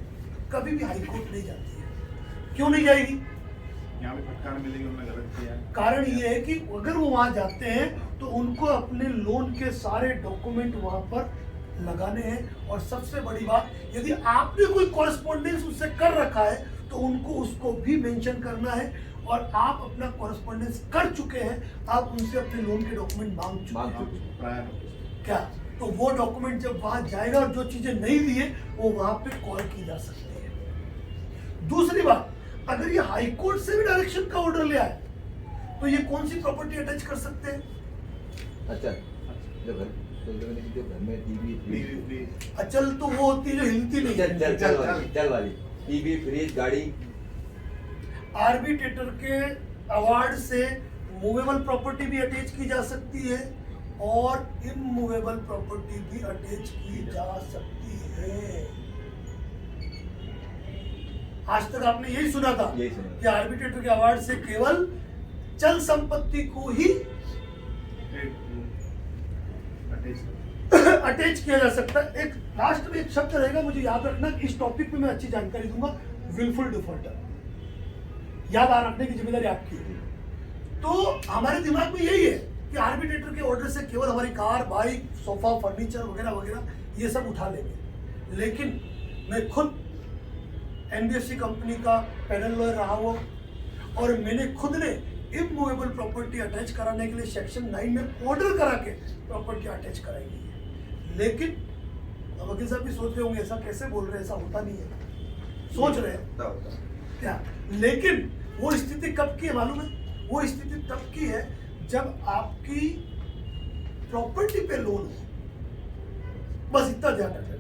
कभी भी हाईकोर्ट नहीं जाती है। क्यों नहीं जाएगी? यहाँ पे फटकार मिलेगी, उन्होंने गलत किया है। कारण ये है कि अगर वो वहां जाते हैं तो उनको अपने लोन के सारे डॉक्यूमेंट वहां पर लगाने हैं, और सबसे बड़ी बात, यदि आपने कोई कॉरेस्पॉन्डेंस उससे कर रखा है तो उनको उसको भी मेंशन करना है, और आप अपना कॉरेस्पॉन्डेंस कर चुके हैं, आप उनसे अपने लोन के डॉक्यूमेंट मांग चुके हैं प्रायर नोटिस। क्या, तो वो डॉक्यूमेंट जब वहां जाएगा और जो चीजें नहीं दी है वो वहां पे कॉल की जा सकती है। दूसरी बात, अगर ये हाई कोर्ट से भी डायरेक्शन का ऑर्डर ले आए तो ये कौन सी प्रॉपर्टी अटैच कर सकते हैं? अच्छा, जो घर तो जो घर में टीवी फ्रिज, अचल तो वो होती है जो हिलती नहीं चल है। चल चल वाली, चल वाली टीवी फ्रिज गाड़ी। आर्बिट्रेटर के अवार्ड से मूवेबल प्रॉपर्टी भी अटैच की जा सकती है और इमूवेबल प्रॉपर्टी भी अटैच की जा सकती है। आज तक आपने यही सुना था यही सुना। कि आर्बिट्रेटर के अवार्ड से केवल चल संपत्ति को ही अटैच किया जा सकता है। एक लास्ट में एक शब्द रहेगा, मुझे याद रखना, इस टॉपिक पे मैं अच्छी जानकारी दूंगा, विलफुल डिफॉल्टर। याद आ रखने की जिम्मेदारी आपकी है। तो हमारे दिमाग में यही है कि आर्बिट्रेटर के ऑर्डर से केवल हमारी कार, बाइक, सोफा, फर्नीचर वगैरह वगैरह ये सब उठा लेंगे। लेकिन मैं खुद एनबीएफसी कंपनी का पैनल लॉयर रहा हूँ और मैंने खुद ने इमूवेबल प्रॉपर्टी अटैच कराने के लिए सेक्शन 9 में ऑर्डर करा के प्रॉपर्टी अटैच कराई गई है। लेकिन अब वकील साहब भी सोच रहे होंगे ऐसा कैसे बोल रहे हैं, ऐसा होता नहीं है। सोच रहे हैं होता क्या? लेकिन वो स्थिति कब की है मालूम है? वो स्थिति तब की है जब आपकी प्रॉपर्टी पे लोन हो। बस इतना ध्यान रखना।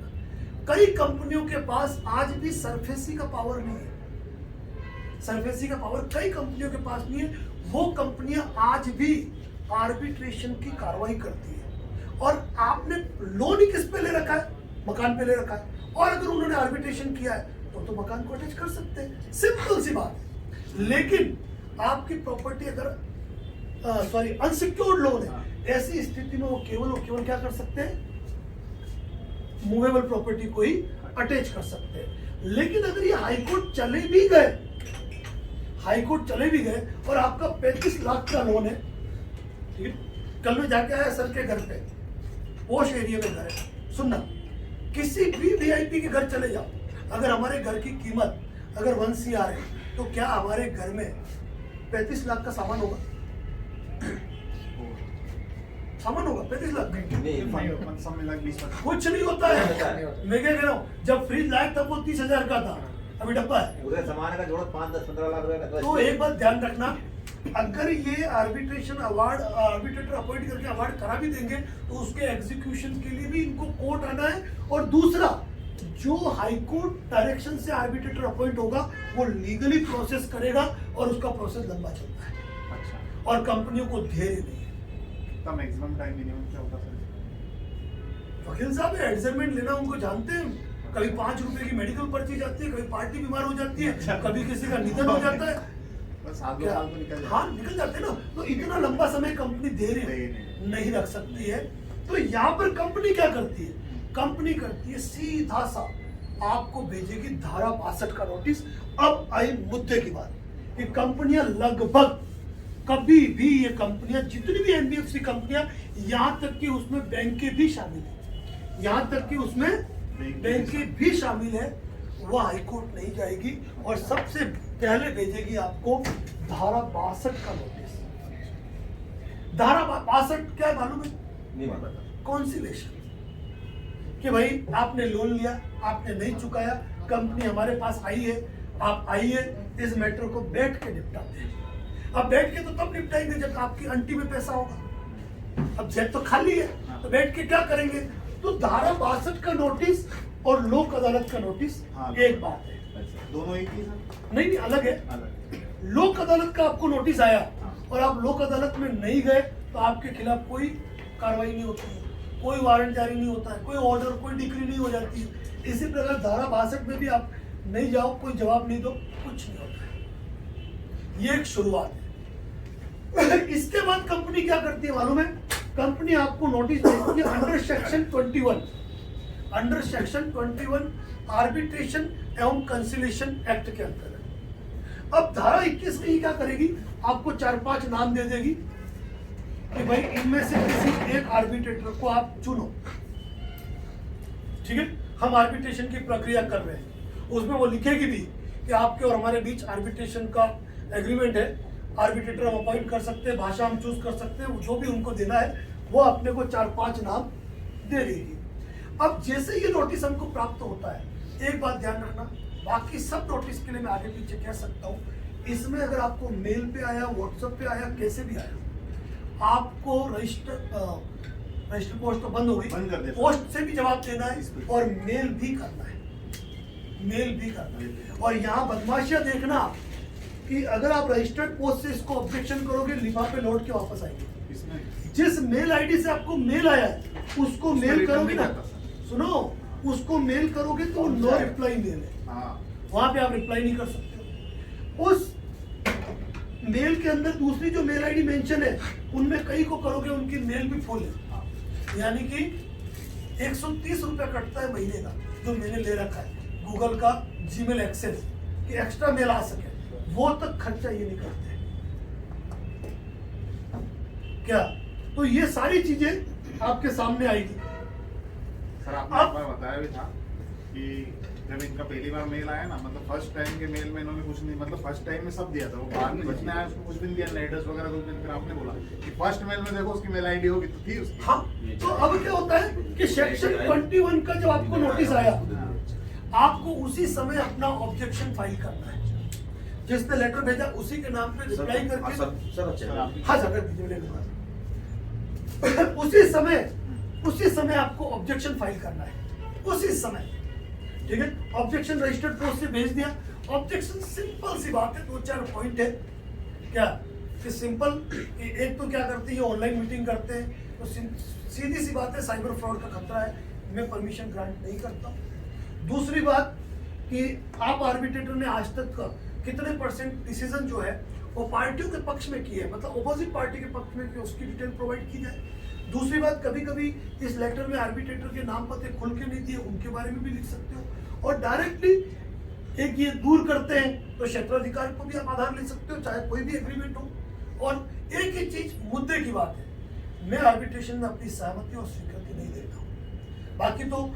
कई कंपनियों के पास आज भी सरफेसी का पावर नहीं है। सरफेसी का पावर कई कंपनियों के पास नहीं है। वो कंपनियां आज भी आर्बिट्रेशन की कार्रवाई करती है और आपने लोन ही किस पे ले रखा है? मकान पे ले रखा है। और अगर उन्होंने आर्बिट्रेशन किया है तो मकान को अटैच कर सकते हैं, सिंपल सी बात। लेकिन आपकी प्रॉपर्टी अगर अनसिक्योर्ड लोन है, ऐसी स्थिति में वो केवल क्या कर सकते हैं? मूवेबल प्रॉपर्टी को ही अटैच कर सकते हैं। लेकिन अगर ये हाईकोर्ट चले भी गए और आपका 35 लाख का लोन है, ठीक है, कल में जाके आया सर के घर पे, पॉश एरिया में घर है, सुनना, किसी भी वीआईपी के घर चले जाओ, अगर हमारे घर की कीमत अगर 1 CR है तो क्या हमारे घर में 35 लाख का सामान होगा? सामान होगा 35 लाख? कुछ नहीं होता है। मैं क्या कह रहा हूँ, जब फ्रिज लाया तब वो 30,000 का था, अभी डब्बा है। उधर सामान का जोड़ 5, 10, 15 लाख रुपए का। तो एक बात ध्यान रखना, अगर ये आर्बिट्रेशन अवार्ड आर्बिट्रेटर अपॉइंट करके अवार्ड करा भी देंगे तो उसके एग्जीक्यूशन के लिए भी इनको कोर्ट आना है। और दूसरा, जो हाई कोर्ट डायरेक्शन से आर्बिट्रेटर अपॉइंट होगा वो लीगली प्रोसेस करेगा और उसका प्रोसेस लंबा चलता है। अच्छा, और कंपनियों को धैर्य नहीं है। तो मैक्सिमम टाइम मिनिमम क्या होता सर? वकील साहब एडजमेंट लेना उनको जानते हैं। कभी 5 रुपए की मेडिकल पर्ची जाती है, कभी पार्टी बीमार हो जाती है, कभी किसी का निधन हो जाता है। बस 7-2 साल तो निकल जाते हैं। हाँ, निकल जाते हैं ना। तो इतना लंबा समय कंपनी धैर्य नहीं रख सकती है। तो यहाँ पर कंपनी क्या करती है? कंपनी करती है सीधा सा आपको भेजेगी धारा 62 का नोटिस। अब आई मुद्दे की बात कि कंपनियां लगभग कभी भी, ये कंपनियां जितनी भी एनबीएफसी कंपनियां, यहाँ तक कि उसमें बैंकें भी शामिल है, यहाँ तक कि उसमें बैंकें भी शामिल है, वो हाईकोर्ट नहीं जाएगी और सबसे पहले भेजेगी आपको धारा 62 का नोटिस। धारा 62 क्या मालूम है? नहीं मालूम। कॉन्सिलेशन, कि भाई आपने लोन लिया, आपने नहीं चुकाया, कंपनी हमारे पास आई है, आप आइए, इस मैटर को बैठ के निपटाते हैं। अब बैठ के तो तब निपटाएंगे जब आपकी अंटी में पैसा होगा। अब जेब तो खाली है, तो बैठ के क्या करेंगे? तो धारा 62 का नोटिस और लोक अदालत का नोटिस हाँ, एक बात है। दोनों एक ही सर? नहीं, अलग है। अलग। लोक अदालत का आपको नोटिस आया हाँ। और आप लोक अदालत में नहीं गए तो आपके खिलाफ कोई कार्रवाई नहीं होती है, कोई वारंट जारी नहीं होता है, कोई ऑर्डर, कोई डिक्री नहीं हो जाती है। इसी प्रकार धारा 62 में भी आप नहीं जाओ, कोई जवाब नहीं दो, कुछ नहीं होता है। ये एक शुरुआत है। इसके बाद कंपनी क्या करती है मालूम है? कंपनी आपको नोटिस भेजती है under section 21, under section 21 arbitration एवं कंसिलेशन एक्ट के अंतर्गत। अब धारा 21 में ही क्या करेगी? आपको 4-5 नाम दे देगी कि भाई इनमें से किसी एक आर्बिट्रेटर को आप चुनो, ठीक है, हम आर्बिट्रेशन की प्रक्रिया कर रहे हैं। उसमें वो लिखेगी भी कि आपके और हमारे बीच आर्बिट्रेशन का एग्रीमेंट है, आर्बिट्रेटर हम अपॉइंट कर सकते हैं, भाषा हम चूज कर सकते हैं, जो भी उनको देना है वो अपने को 4-5 नाम दे देगी। अब जैसे ये नोटिस हमको प्राप्त होता है, एक बात ध्यान रखना, बाकी सब नोटिस के लिए मैं आगे पीछे कह सकता हूँ। इसमें अगर आपको मेल पे आया, व्हाट्सएप पे आया, कैसे भी आया, आपको रजिस्टर पोस्ट तो बंद हो गई, बंद कर देना। पोस्ट से भी जवाब देना है और मेल भी करना है, मेल भी करना है। और यहाँ बदमाशियां देखना कि अगर आप रजिस्टर्ड पोस्ट से इसको ऑब्जेक्शन करोगे, लिफाफे लौट के वापस आएंगे। इसमें जिस मेल आईडी से आपको मेल आया है उसको मेल रिटर्न करोगे नहीं ना, करता सर। सुनो, उसको मेल करोगे तो नो रिप्लाई मेल है, हाँ वहां पे आप रिप्लाई नहीं कर सकते हो। उस मेल के अंदर दूसरी जो मेल आईडी मेंशन है उनमें कई को करोगे उनकी मेल भी फुल है, यानी कि 130 रुपया कटता है महीने का जो मैंने ले रखा है गूगल का जीमेल एक्सेस कि एक्स्ट्रा मेल आ सके, वो तक खर्चा ये नहीं करते क्या। तो ये सारी चीजें आपके सामने आएगी। सर आपने एक बार बताया भी था कि जब इनका पहली बार मेल आया ना, मतलब फर्स्ट टाइम के मेल में इन्होंने कुछ नहीं, मतलब फर्स्ट टाइम में सब दिया था, वो बाद में बचने आया उसको कुछ भी नहीं दिया, एड्रेस वगैरह कुछ नहीं। फिर आपने बोला कि फर्स्ट मेल में देखो उसकी मेल आईडी होगी, तो थी उसकी। हाँ, तो अब क्या होता है कि सेक्शन 21 का जब आपको नोटिस आया, आपको उसी समय अपना ऑब्जेक्शन फाइल करना है। जिसने लेटर भेजा उसी के नाम पे रिप्लाई करके, हाँ सर कर दीजिए, ले लूंगा। उसी समय आपको ऑब्जेक्शन फाइल करना है, उसी समय, ठीक है। ऑब्जेक्शन रजिस्टर्ड पोस्ट से भेज दिया। ऑब्जेक्शन सिंपल सी बात है, 2-4 पॉइंट है क्या कि सिंपल। एक तो क्या करते हैं, ऑनलाइन मीटिंग करते हैं तो सीधी सी बात है साइबर फ्रॉड का खतरा है, मैं परमिशन ग्रांट नहीं करता। दूसरी बात कि आप आर्बिट्रेटर ने आज तक का कितने % डिसीजन जो है वो पार्टियों के पक्ष में किए, मतलब ऑपोजिट पार्टी के पक्ष में किए, उसकी डिटेल प्रोवाइड की जाए। दूसरी बात, कभी कभी इस लेटर में आर्बिट्रेटर के नाम पते खुल के नहीं दिए, उनके बारे में भी लिख सकते हो। और डायरेक्टली एक ये दूर करते हैं तो क्षेत्राधिकार को भी आप आधार ले सकते हो, चाहे कोई भी एग्रीमेंट हो। और एक ही चीज मुद्दे की बात है, मैं आर्बिट्रेशन में अपनी सहमति और स्वीकृति नहीं देता हूँ। बाकी तो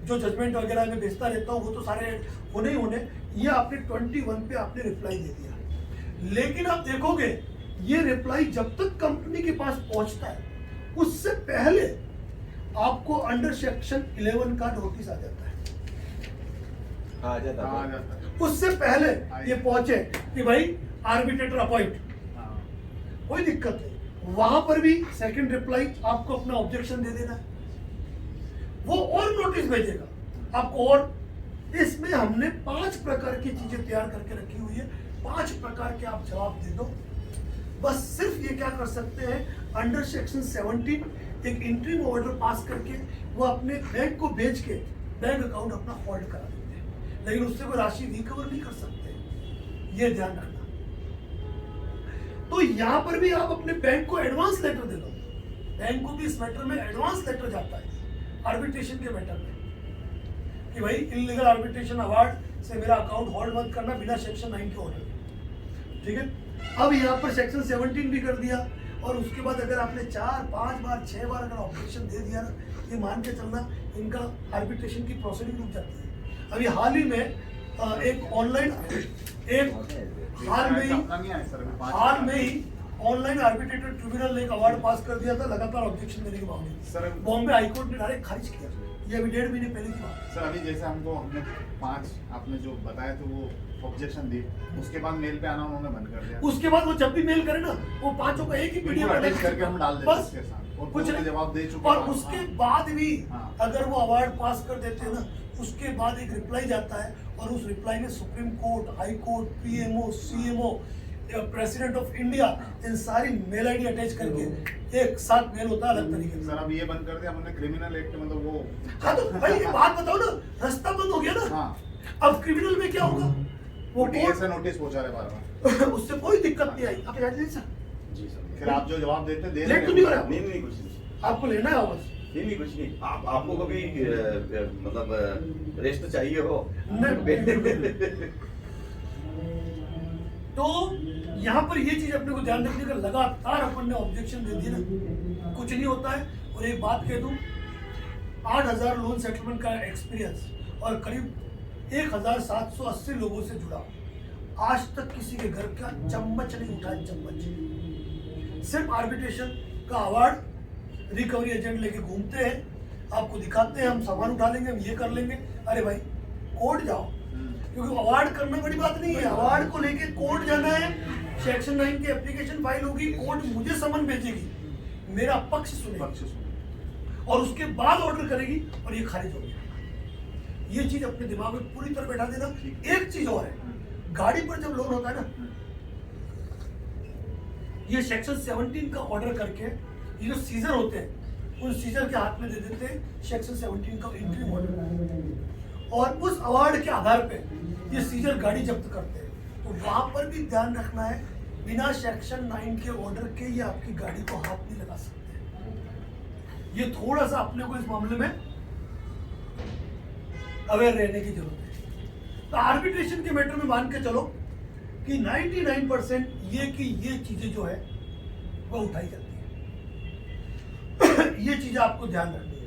जो जजमेंट वगैरह में भेजता रहता हूँ वो तो सारे होने ही होने। ये आपने 21 पे आपने रिप्लाई दे दिया, लेकिन आप देखोगे ये रिप्लाई जब तक कंपनी के पास पहुंचता है उससे पहले आपको अंडर सेक्शन 11 का नोटिस आ जाता है। आ जाता आ है। जाता है। उससे पहले ये पहुंचे कि भाई आर्बिट्रेटर अपॉइंट, हाँ। कोई दिक्कत नहीं, वहां पर भी सेकंड रिप्लाई आपको अपना ऑब्जेक्शन दे देना है, वो और नोटिस भेजेगा आपको। और इसमें हमने 5 प्रकार की चीजें तैयार करके रखी हुई है, 5 प्रकार के आप जवाब दे दो। बस सिर्फ ये क्या कर सकते हैं, अंडर सेक्शन 17 एक इंटरिम ऑर्डर पास करके वो अपने बैंक को भेज के बैंक अकाउंट अपना होल्ड करा देते हैं, लेकिन उससे वो राशि रिकवर नहीं कर सकते, ये ध्यान रखना। तो यहाँ पर भी आप अपने बैंक को एडवांस लेटर दे दो, बैंक को भी इस मैटर में एडवांस लेटर जाता है आर्बिट्रेशन के मैटर में कि भाई इलीगल आर्बिट्रेशन अवार्ड से मेरा अकाउंट होल्ड मत करना बिना सेक्शन 9 के ऑर्डर, ठीक है। अब यहाँ पर सेक्शन 17 भी कर दिया, और उसके बाद अगर आपने 4, 5 बार 6 बार अगर ऑब्जेक्शन दे दिया ना, ये मान के चलना इनका आर्बिट्रेशन की प्रोसीडिंग रुक जाती है। अभी हाल ही में एक ऑनलाइन हाल में ही ऑनलाइन आर्बिट्रेटर ट्रिब्यूनल ने एक अवार्ड पास कर दिया था लगातार ऑब्जेक्शन देने के सर, बावजूद। बॉम्बे हाईकोर्ट ने डायरेक्ट खारिज किया, ये अभी 1.5 महीने पहले की बात है। सर अभी जैसे हमने 5 आपने जो बताया तो वो ऑब्जेक्शन दी, उसके बाद मेल पे आना उन्होंने बंद कर दिया। उसके बाद वो जब भी मेल करे ना, वो 5 का एक ही पीडीएफ अटैच करके हम डाल देते हैं उसके साथ, और कुछ कुछ नहीं। जवाब दे चुके और हैं। उसके बाद भी हाँ। अगर वो अवार्ड पास कर देते हैं ना, उसके बाद एक रिप्लाई जाता है, और उस रिप्लाई में Supreme Court, High Court, PMO, CMO, President of India, इन सारी मेल आईडी अटैच करके एक साथ मेल होता है अलग तरीके से। सर अब ये बंद कर दिया हमने, क्रिमिनल एक्ट मतलब वो। हाँ तो भाई एक बात बताओ ना, रास्ता बंद हो गया ना। हाँ। अब क्रिमिनल में क्या होगा, वो कोर्ट से नोटिस पहुंचा रहे बार-बार। उससे कोई दिक्कत नहीं आई। आप याद नहीं सर, जी सर। फिर आप जो जवाब देते दे लेट तो नहीं हो रहा, नहीं कुछ नहीं। आपको लेना है वापस। नहीं कुछ नहीं। आपको कभी मतलब रेस्ट चाहिए हो? तो यहाँ पर ये चीज अपने को ध्यान रखने का, लगातार अपन ने ऑब्जेक्शन दे दिया ना, कुछ नहीं होता है। और एक बात कह दूं, 8,000 लोन सेटलमेंट का एक्सपीरियंस और करीब 1,780 लोगों से जुड़ा, आज तक किसी के घर का चम्मच नहीं उठाया, चम्मच। सिर्फ आर्बिट्रेशन का अवार्ड रिकवरी एजेंट लेके घूमते हैं, आपको दिखाते हैं हम सामान उठा लेंगे, हम ये कर लेंगे। अरे भाई कोर्ट जाओ, क्योंकि अवार्ड करना बड़ी बात नहीं है, अवार्ड को लेके कोर्ट जाना है, सेक्शन 9 की एप्लीकेशन फाइल होगी, कोर्ट मुझे समन भेजेगी, मेरा पक्ष सुनेगी और उसके बाद ऑर्डर करेगी और ये खारिज हो गया। ये चीज अपने दिमाग में पूरी तरह बैठा देना। एक चीज और है, गाड़ी पर जब लोन होता है ना, ये सेक्शन 17 का ऑर्डर करके ये जो सीजर होते हैं उन सीजर के हाथ में दे देते हैं सेक्शन 17 का इंट्री ऑर्डर, और उस अवार्ड के आधार पे ये सीजर गाड़ी जब्त करते हैं। तो वहां पर भी ध्यान रखना है, बिना सेक्शन 9 के ऑर्डर के ये आपकी गाड़ी को हाथ नहीं लगा सकते। ये थोड़ा सा अपने को इस मामले में अवेयर रहने की जरूरत है। तो आर्बिट्रेशन के मैटर में मान के चलो कि 99% ये चीजें जो है वो उठाई जाती है। ये चीजें आपको ध्यान रखनी है।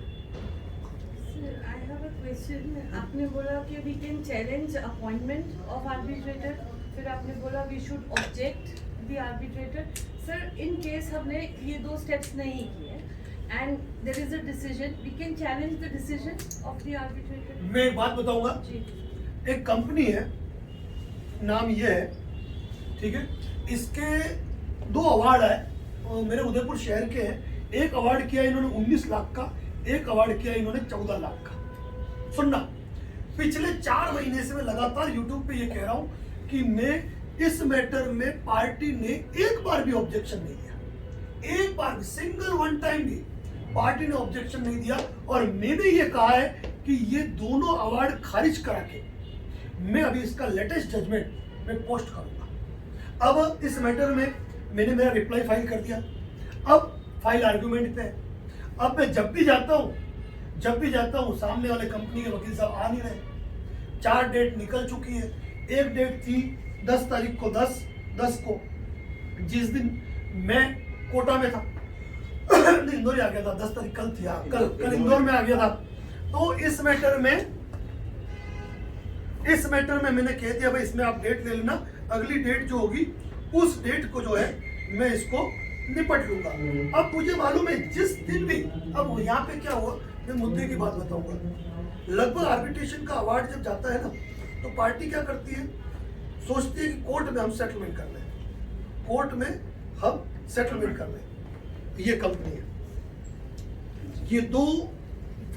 Sir, I have a question. आपने बोला कि we can challenge appointment of arbitrator. फिर आपने बोला we should object the arbitrator. Sir, in case हमने ये दो steps नहीं किए and there is a decision, we can challenge the decision of the arbitrator. मैं एक बात बताऊंगा, जी। एक कंपनी है, नाम ये है, ठीक है, इसके 2 अवार्ड आए और मेरे उदयपुर शहर के हैं। एक अवार्ड किया इन्होंने 19 लाख का, एक अवार्ड किया इन्होंने 14 लाख का। सुनना, पिछले 4 महीने से मैं लगातार यूट्यूब पे ये कह रहा हूं कि मैं इस मैटर में पार्टी ने एक बार भी ऑब्जेक्शन नहीं दिया, एक बार भी, सिंगल वन टाइम भी पार्टी ने ऑब्जेक्शन नहीं दिया। और मैंने ये कहा है कि ये दोनों अवार्ड खारिज करा के मैं अभी इसका लेटेस्ट जजमेंट मैं पोस्ट करूंगा। अब इस मैटर में मैंने मेरा रिप्लाई फाइल कर दिया, अब फाइल आर्गुमेंट पे है। अब मैं जब भी जाता हूँ सामने वाले कंपनी के वकील साहब आ नहीं रहे। 4 डेट निकल चुकी है, एक डेट थी 10 तारीख को 10 को, जिस दिन मैं कोटा में था नहीं, इंदौर ही आ गया था, 10 तारीख कल थी, कल इंदौर में आ गया था। तो इस मैटर में मैंने कह दिया भाई इसमें आप डेट ले लेना, अगली डेट जो होगी उस डेट को जो है मैं इसको निपट लूंगा। अब मुझे मालूम है जिस दिन भी, अब यहाँ पे क्या हुआ, मैं मुद्दे की बात बताऊंगा। लगभग आर्बिट्रेशन का अवार्ड जब जाता है ना, तो पार्टी क्या करती है, सोचती है कि कोर्ट में हम सेटलमेंट कर लें, कोर्ट में हम सेटलमेंट कर लें। ये कंपनी है, ये 2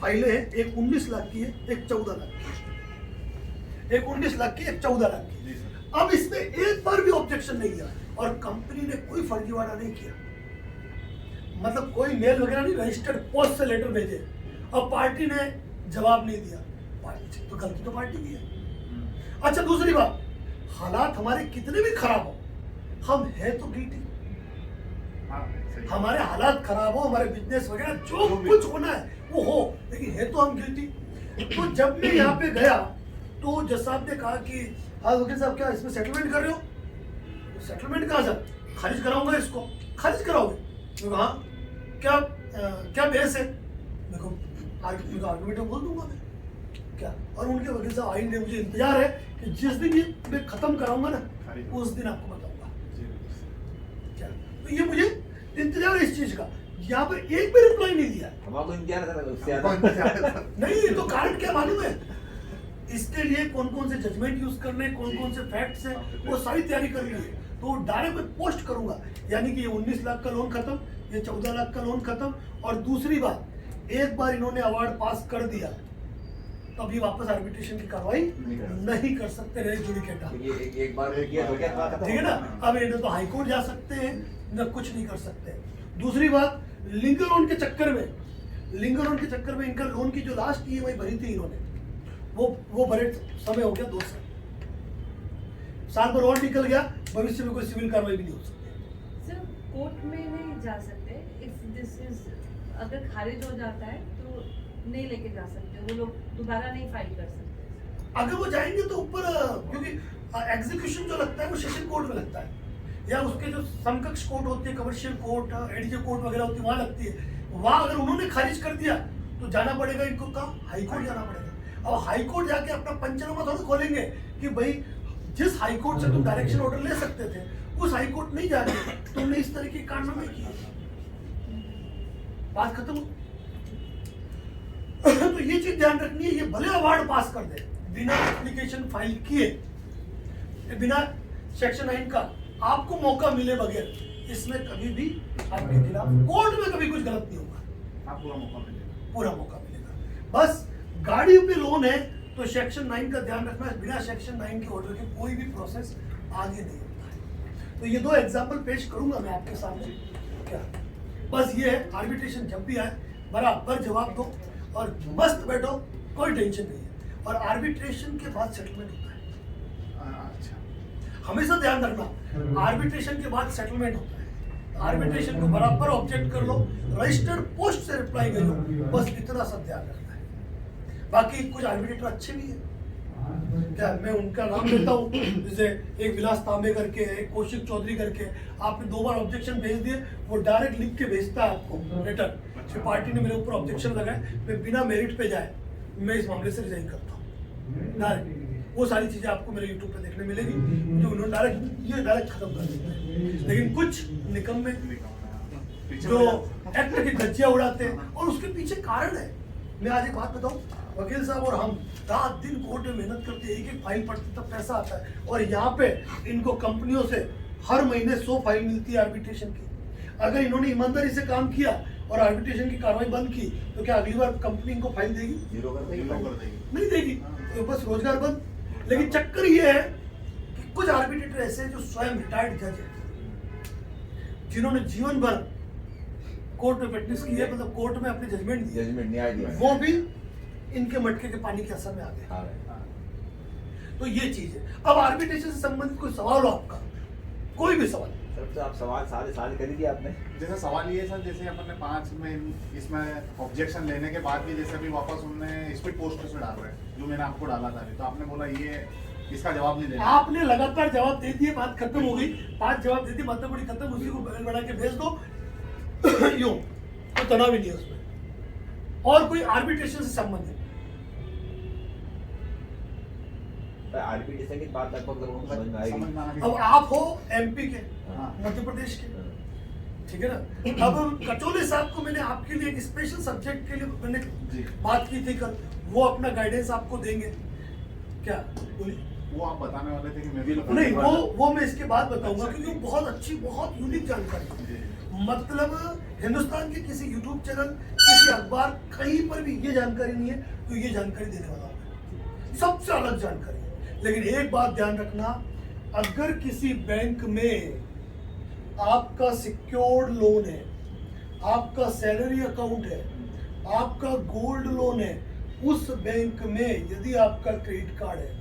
फाइलें हैं, एक 19 लाख की है, एक 14 लाख की है, एक 19 लाख की, एक 14 लाख की। अब इसमें एक बार भी ऑब्जेक्शन नहीं दिया और कंपनी ने कोई फर्जीवाड़ा नहीं किया, मतलब कोई मेल वगैरह नहीं, रजिस्टर्ड पोस्ट से लेटर भेजे और पार्टी ने जवाब नहीं दिया। पार्टी तो गलती तो पार्टी की है। अच्छा, दूसरी बात, हालात हमारे कितने भी खराब हो, हम है तो गिल्टी। हमारे हालात खराब हो, हमारे बिजनेस वगैरह जो कुछ होना है वो हो, लेकिन है तो हम गिल्टी। तो जब मैं यहाँ पे गया तो जज साहब ने कहा कि हाँ वकील साहब क्या इसमें सेटलमेंट कर रहे हो? सेटलमेंट कहा सर, खारिज कराऊंगा इसको। खारिज कराओगे? मैं कहा क्या बहस है? मेरे को आर्गुमेंट बोल दूंगा मैं क्या। और उनके वकील साहब आएंगे, मुझे इंतजार है कि जिस दिन ये मैं खत्म कराऊंगा ना उस दिन आपको बताऊंगा क्या। तो ये मुझे इंतजार है इस चीज का। यहाँ पर एक भी रिप्लाई नहीं दिया हमारा इंतजार था उससे ज्यादा नहीं। तो कारण क्या मालूम है? इसके लिए कौन कौन से जजमेंट यूज करने, कौन कौन से फैक्ट्स हैं, वो सारी तैयारी कर ली है। तो डायरेक्ट मैं पोस्ट करूंगा, यानी कि ये 19 लाख का लोन खत्म, ये 14 लाख का लोन खत्म। और दूसरी बात, एक बार इन्होंने अवार्ड पास कर दिया तो अभी वापस आर्बिट्रेशन की कार्रवाई नहीं कर सकते रहे जुडिकेटा। एक बार किया तो क्या खत्म, ठीक है ना। अब इन्हें तो हाईकोर्ट जा सकते हैं, न कुछ नहीं कर सकते। दूसरी बात, लिंगर लोन के चक्कर में इनका लोन की जो लास्ट EMI भरी थी इन्होंने, वो भरे समय हो गया 2 साल भर और निकल गया, भविष्य में कोई सिविल कार्रवाई भी नहीं हो सकती। सर, कोर्ट में नहीं जा सकते। इफ दिस इज, अगर खारिज हो जाता है तो नहीं लेके जा सकते, वो लोग दोबारा नहीं फाइल कर सकते। अगर वो जाएंगे तो ऊपर, क्योंकि एग्जीक्यूशन जो लगता है वो सेशन कोर्ट में लगता है, या उसके जो समकक्ष कोर्ट होती है, कमर्शियल कोर्ट, एडीजे कोर्ट वगैरह होती है, वहां लगती है। वहां अगर उन्होंने खारिज कर दिया तो जाना पड़ेगा इनको, कहाँ? हाईकोर्ट जाना पड़ेगा। अब हाईकोर्ट जाके अपना पंचनामा थोड़ा खोलेंगे कि भाई जिस हाईकोर्ट से तुम डायरेक्शन ऑर्डर ले सकते थे उस हाईकोर्ट नहीं जाके तुमने इस तरह के कारनामे किए, बात खत्म। तो ये चीज ध्यान रखनी है। ये भले अवार्ड पास कर दे, बिना एप्लीकेशन फाइल किए, बिना सेक्शन 9 का आपको मौका मिले बगैर, इसमें कभी भी आपके खिलाफ कोर्ट में कभी कुछ गलत नहीं होगा, आप पूरा मौका मिलेगा। पूरा मौका मिलेगा। बस गाड़ी पे लोन है तो सेक्शन 9 का ध्यान रखना है, बिना सेक्शन 9 के ऑर्डर के कोई भी प्रोसेस आगे नहीं होता है। तो ये 2 एग्जाम्पल पेश करूंगा मैं आपके सामने। क्या बस ये है, आर्बिट्रेशन जब भी आए बराबर जवाब दो और मस्त बैठो, कोई टेंशन नहीं है। और आर्बिट्रेशन के बाद सेटलमेंट होता है, अच्छा, हमेशा ध्यान रखना, आर्बिट्रेशन के बाद सेटलमेंट होता है। आर्बिट्रेशन को बराबर ऑब्जेक्ट कर लो, रजिस्टर्ड पोस्ट से रिप्लाई करो, बस इतना सब ध्यान रखना है। बाकी कुछ आर्बिट्रेटर अच्छे भी हैं, क्या मैं उनका नाम लेता हूँ, जैसे एक विलास तांबे करके, एक कौशिक चौधरी करके, आपने 2 बार ऑब्जेक्शन भेज दिए, वो डायरेक्ट लिख के भेजता है आपको लेटर कि पार्टी ने मेरे ऊपर ऑब्जेक्शन लगाए, मैं बिना मेरिट पे जाए मैं इस मामले से रिजाइन करता हूँ डायरेक्ट। वो सारी चीजें आपको मेरे यूट्यूब पे देखने मिलेगी, जो उन्होंने डायरेक्ट खत्म कर देते हैं। लेकिन कुछ निकम्मे जो एक्ट की धज्जियां उड़ाते हैं और उसके पीछे कारण है। मैं आज एक बात बताऊं, वकील साहब और हम रात दिन कोर्ट में मेहनत करते, एक फाइल पढ़ते तब पैसा आता है, और यहाँ पे इनको कंपनियों से हर महीने 100 फाइल मिलती है आर्बिट्रेशन की। अगर इन्होंने ईमानदारी से काम किया और आर्बिट्रेशन की कार्रवाई बंद की तो क्या अगली बार कंपनी इनको फाइल देगी? जीरो कर देगी। नहीं देगी, तो बस रोजगार बंद। लेकिन चक्कर ये है कि कुछ आर्बिट्रेटर ऐसे हैं जो स्वयं रिटायर्ड जज है, जिन्होंने जीवन भर कोर्ट में प्रैक्टिस की है, मतलब कोर्ट में अपनी जजमेंट दी है, जजमेंट न्याय दिया। वो भी इनके मटके के पानी के असर में आ गए। हाँ। तो ये चीज है। अब आर्बिट्रेशन से संबंधित कोई सवाल हो आपका, कोई भी सवाल? सर तो आप सवाल सारे कर ही दिए आपने। जैसे सवाल ये है सर, जैसे अपन ने 5 में इसमें ऑब्जेक्शन लेने के बाद भी जैसे अभी वापस उन्होंने स्पीड पोस्ट से डाल रहे हैं, जो मैंने आपको डाला था अभी, तो आपने बोला ये इसका जवाब नहीं देना। आपने लगातार जवाब दे दिए, बात खत्म हो गई, 5 जवाब दे दिए, बातें बड़ी खत्म, उसी को बैल बना के भेज दो यूं, तो तनाव ही नहीं है उसमें। और कोई आर्बिट्रेशन से संबंधित आर्बिट्रेशन की बात लगभग लोगों को समझ में आएगी। अब आप हो एमपी के, हाँ। मध्य प्रदेश के, ठीक है ना। अब कचोले साहब को मैंने आपके लिए एक स्पेशल सब्जेक्ट के लिए मैंने जी। बात की थी कल, वो अपना गाइडेंस आपको देंगे क्या? बोलिए। वो आप बताने वाले थे कि मैं भी नहीं, वो मैं इसके बाद बताऊंगा, क्योंकि वो बहुत अच्छी, बहुत यूनिक जानकारी है। जी। मतलब हिंदुस्तान के किसी यूट्यूब चैनल, किसी अखबार, कहीं पर भी ये जानकारी नहीं है, तो ये जानकारी देने वाला है, सबसे अलग जानकारी है। लेकिन एक बात ध्यान रखना, अगर किसी बैंक में आपका सिक्योर्ड लोन है, आपका सैलरी अकाउंट है, आपका गोल्ड लोन है, उस बैंक में यदि आपका क्रेडिट कार्ड है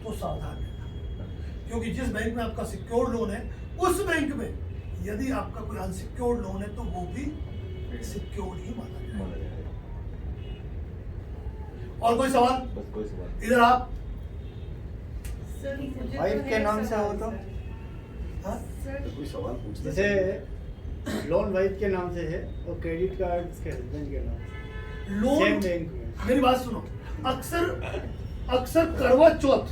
तो सावधान रहना, क्योंकि जिस बैंक में आपका सिक्योर्ड लोन है, उस बैंक में यदि आपका कोई अनसिक्योर्ड लोन है तो वो भी सिक्योर्ड ही माना जाएगा। और कोई सवाल? बस कोई सवाल। इधर आप। सर मुझे वाइफ तो के है नाम से सवाल, हो तो? सर। हाँ? सर कोई सवाल पूछते जैसे लोन वाइफ के नाम से है और क्रेडिट कार्ड के हस्बैंड के नाम से, लोन, सेम बैंक में। मेरी बात सुनो, अक्सर करवा चौथ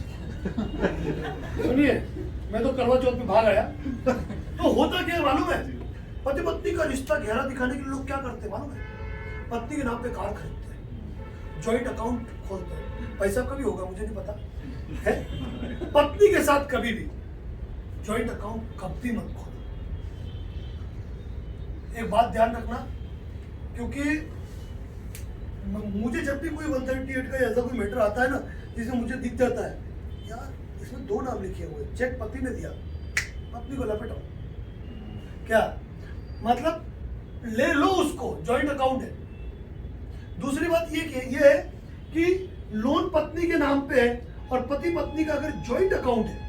सुनिए, मैं तो करवा चौथ में भाग आया, तो होता क्या है मालूम है? पति पत्नी का रिश्ता गहरा दिखाने के लिए लोग क्या करते हैं मालूम है? पत्नी के नाम पे कार खरीदते हैं, जॉइंट अकाउंट खोलते हैं, पैसा कभी होगा मुझे नहीं पता है, पत्नी के साथ कभी भी जॉइंट अकाउंट कभी मत खोलो। एक बात ध्यान रखना, क्योंकि मुझे जब भी कोई 138 का ऐसा कोई मैटर आता है ना, जिसमें मुझे दिख जाता है यार इसमें 2 नाम लिखे हुए, चेक पति ने दिया, पत्नी को लपेटाओ, क्या मतलब ले लो उसको, जॉइंट अकाउंट है। दूसरी बात ये है कि लोन पत्नी के नाम पे है और पति पत्नी का अगर जॉइंट अकाउंट है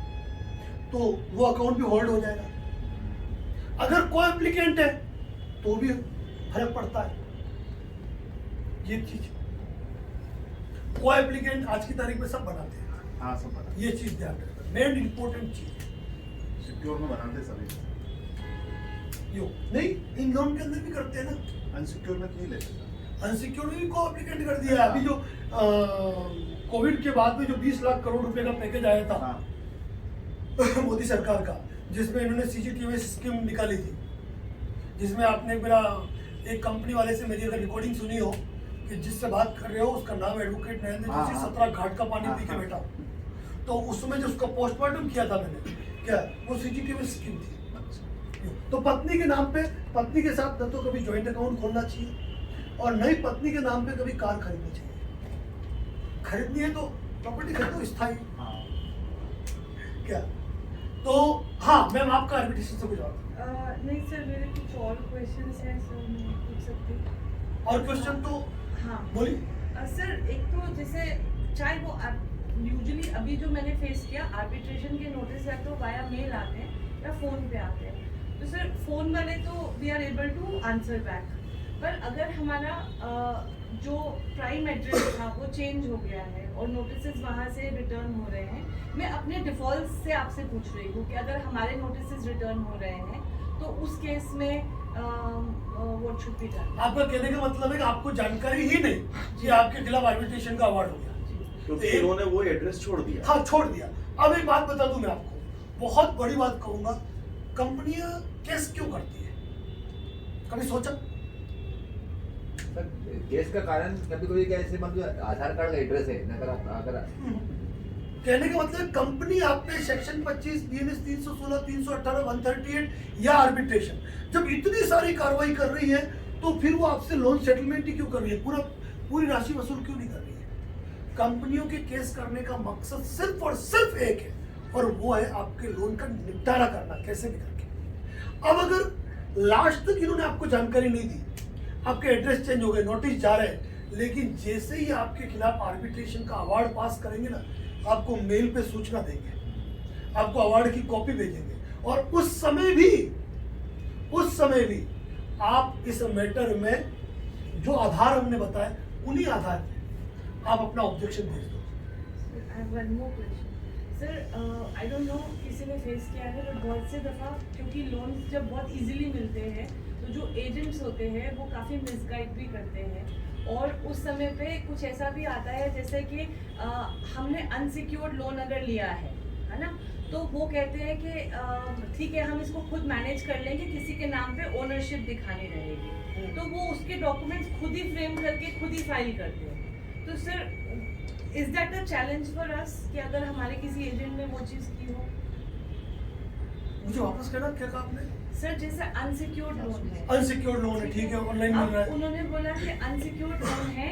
तो वो अकाउंट भी होल्ड हो जाएगा। अगर को एप्लीकेंट है तो भी फर्क पड़ता है, ये चीज को एप्लीकेंट आज की तारीख में सब बनाते हैं, हाँ सब बता, ये चीज ध्यान रखना, मेन इंपॉर्टेंट चीज है। सिक्योर में बनाते सभी, यो नहीं, इन लोन के अंदर भी करते हैं ना, अनसिक्योर में नहीं लेते। अनसिक्योर में भी को एप्लीकेंट कर दिया है। अभी जो कोविड के बाद में जो 20 लाख करोड़ रुपए का पैकेज आया था हाँ। मोदी सरकार का, जिसमें इन्होंने CGTMS स्कीम निकाली थी, जिसमें आपने मेरा एक कंपनी वाले से मेरी अगर रिकॉर्डिंग सुनी हो कि जिससे बात कर रहे हो उसका नाम एडवोकेट नरेंद्र हाँ, जोशी, हाँ। 17 घाट का पानी पी के हाँ, बैठा। तो उसमें जो उसका पोस्टमार्टम किया था मैंने, क्या वो सीसीटीवी स्कीम थी। तो पत्नी के नाम पे, पत्नी के साथ न तो कभी ज्वाइंट अकाउंट खोलना चाहिए और न ही पत्नी के नाम पे कभी कार खरीदनी चाहिए। खरीदनी है तो प्रॉपर्टी खरीदो स्थायी, हाँ। क्या। तो हाँ मैम, आपका आर्बिट्रेशन से कुछ और नहीं सर, मेरे कुछ और क्वेश्चंस हैं सर, मैं पूछ सकती हूँ? और क्वेश्चन तो हाँ बोलिए। सर, एक तो जैसे चाहे वो यूजुअली अभी जो मैंने फेस किया, आर्बिट्रेशन के नोटिस या तो वाया मेल आते हैं या फ़ोन पे आते हैं। तो सर फ़ोन वाले तो we are able to answer back, पर अगर हमारा जो प्राइम एड्रेस था वो चेंज हो गया है और नोटिस वहाँ से रिटर्न हो रहे हैं, मैं अपने डिफ़ॉल्ट से आपसे पूछ रही हूँ कि अगर हमारे नोटिस रिटर्न हो रहे हैं तो उस केस में व्हाट शुड बी डन? आपका कहने का मतलब है कि आपको जानकारी ही नहीं कि आपके खिलाफ आर्बिट्रेशन का अवार्ड हो गया, क्योंकि उन्होंने वो एड्रेस छोड़ दिया। हाँ छोड़ दिया। अब एक बात बता दूं मैं आपको, बहुत बड़ी बात कहूंगा, कंपनियां केस क्यों करती है, कभी सोचा? सर केस का कारण कभी कभी क्या ऐसे मतलब आधार कार्ड का एड्रेस है ना, अगर कहने का मतलब कंपनी आपने सेक्शन 25 बीएनएस 316 318 138 या आर्बिट्रेशन, जब इतनी सारी कार्रवाई कर रही है तो फिर वो आपसे लोन सेटलमेंट ही क्यों कर रही है, पूरी राशि वसूल क्यों नहीं कर रही है? कंपनियों के केस करने का मकसद सिर्फ और सिर्फ एक है, और वो है आपके लोन का निपटारा करना, कैसे भी करके। अब अगर लास्ट तक इन्होंने आपको जानकारी नहीं दी, आपके एड्रेस चेंज हो गए, नोटिस जा रहे हैं, लेकिन जैसे ही आपके खिलाफ आर्बिट्रेशन का अवार्ड पास करेंगे ना, आपको मेल पे सूचना देंगे, आपको अवार्ड की कॉपी भेजेंगे, और उस समय भी आप इस मैटर में जो आधार हमने बताया, उन्हीं आधार पे आप अपना ऑब्जेक्शन भेज दो। I have one more question. Sir I don't know किसी ने फेस किया है, बट बहुत से दफ़ा क्योंकि लोन्स जब बहुत इजीली मिलते हैं तो जो एजेंट्स होते हैं वो काफ़ी मिसगाइड भी करते हैं, और उस समय पे कुछ ऐसा भी आता है जैसे कि हमने अनसिक्योर्ड लोन अगर लिया है ना, तो वो कहते हैं कि ठीक है हम इसको खुद मैनेज कर लेंगे, किसी के नाम पे ओनरशिप दिखानी रहेगी, तो वो उसके डॉक्यूमेंट्स खुद ही फ्रेम करके खुद ही फाइल करते हैं। तो sir is that a challenge for us कि अगर हमारे किसी एजेंट ने वो चीज़ की हो? मुझे वापस कहना, क्या कहा आपने? सर जैसे अनसिक्योर्ड लोन है, अनसिक्योर्ड लोन है, ठीक है, ऑनलाइन मिल रहा अब है। उन्होंने बोला कि अनसिक्योर्ड लोन है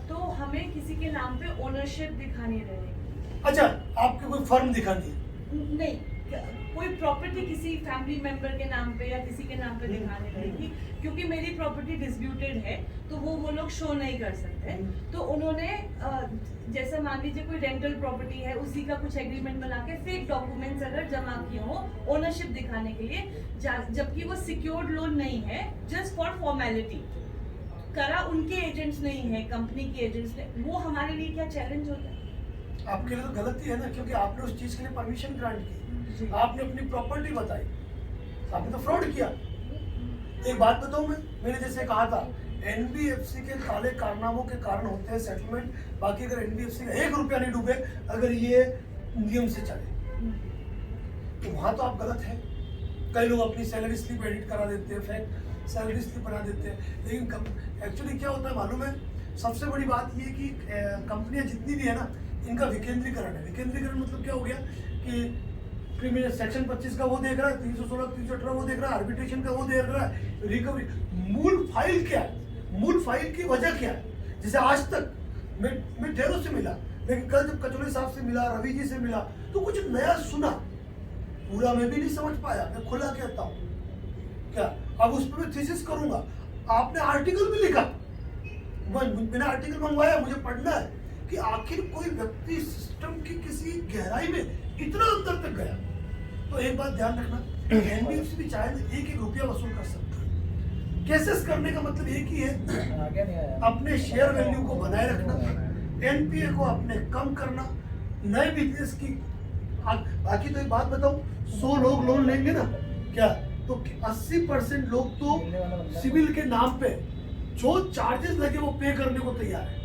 तो हमें किसी के नाम पे ओनरशिप दिखानी रहेगी। अच्छा, आपके कोई फर्म दिखानी है? नहीं, कोई प्रॉपर्टी किसी फैमिली मेंबर के नाम पे या किसी के नाम पे दिखानी रहेगी, क्योंकि मेरी प्रॉपर्टी डिस्प्यूटेड है तो वो लोग शो नहीं कर सकते। तो उन्होंने जैसे मान लीजिए कोई रेंटल प्रॉपर्टी है, उसी का कुछ एग्रीमेंट बना के फेक डॉक्यूमेंट्स अगर जमा किए हो ओनरशिप दिखाने के लिए, जबकि वो सिक्योर्ड लोन नहीं है, जस्ट फॉर फॉर्मेलिटी करा, उनके एजेंट्स नहीं है, कंपनी के एजेंट्स ने, वो हमारे लिए क्या चैलेंज होता है? आपके लिए तो गलती है ना, क्योंकि आपने उस चीज के लिए परमिशन ग्रांट की, जी। आपने अपनी प्रॉपर्टी बताई, आपने तो फ्रॉड किया। एक बात बताऊं मैंने जैसे कहा था, एनबीएफसी के काले कारनामों के कारण होते हैं सेटलमेंट, बाकी अगर एनबीएफसी का 1 रुपया नहीं डूबे, अगर ये नियम से चले, तो वहां तो आप गलत हैं। कई लोग अपनी सैलरी स्लिप एडिट करा देते हैं, फेक सैलरी स्लिप बना देते हैं, लेकिन एक्चुअली क्या होता है मालूम है? सबसे बड़ी बात ये कि कंपनियां जितनी भी है ना, इनका विकेंद्रीकरण है। विकेंद्रीकरण मतलब क्या हो गया कि क्रिमिनल सेक्शन 25 का वो देख रहा है, 316 318 वो देख रहा है, आर्बिट्रेशन का वो देख रहा है, रिकवरी, मूल फाइल क्या है, मूल फाइल की वजह क्या है? जैसे आज तक मैं ढेरों से मिला, लेकिन कल जब कचौड़ी साहब से मिला, रवि जी से मिला, तो कुछ नया सुना, पूरा मैं भी नहीं समझ पाया, मैं खुला कहता हूँ क्या। अब उस पर मैं थीसिस करूंगा, आपने आर्टिकल भी लिखा, मैंने आर्टिकल मंगवाया, मुझे पढ़ना है कि आखिर कोई व्यक्ति सिस्टम की किसी गहराई में इतना अंदर तक गया। तो एक बात ध्यान रखना, एनबीएफसी भी चाहे तो 1-1 रुपया वसूल कर सकता है। केसेस करने का मतलब एक ही है, अपने शेयर वैल्यू को बनाए रखना, एनपीए को अपने कम करना, नए बिजनेस की। बाकी तो एक बात बताऊं, 100 लोग लोन लेंगे ना क्या, तो 80% लोग तो सिविल के नाम पे जो चार्जेस लगे वो पे करने को तैयार है,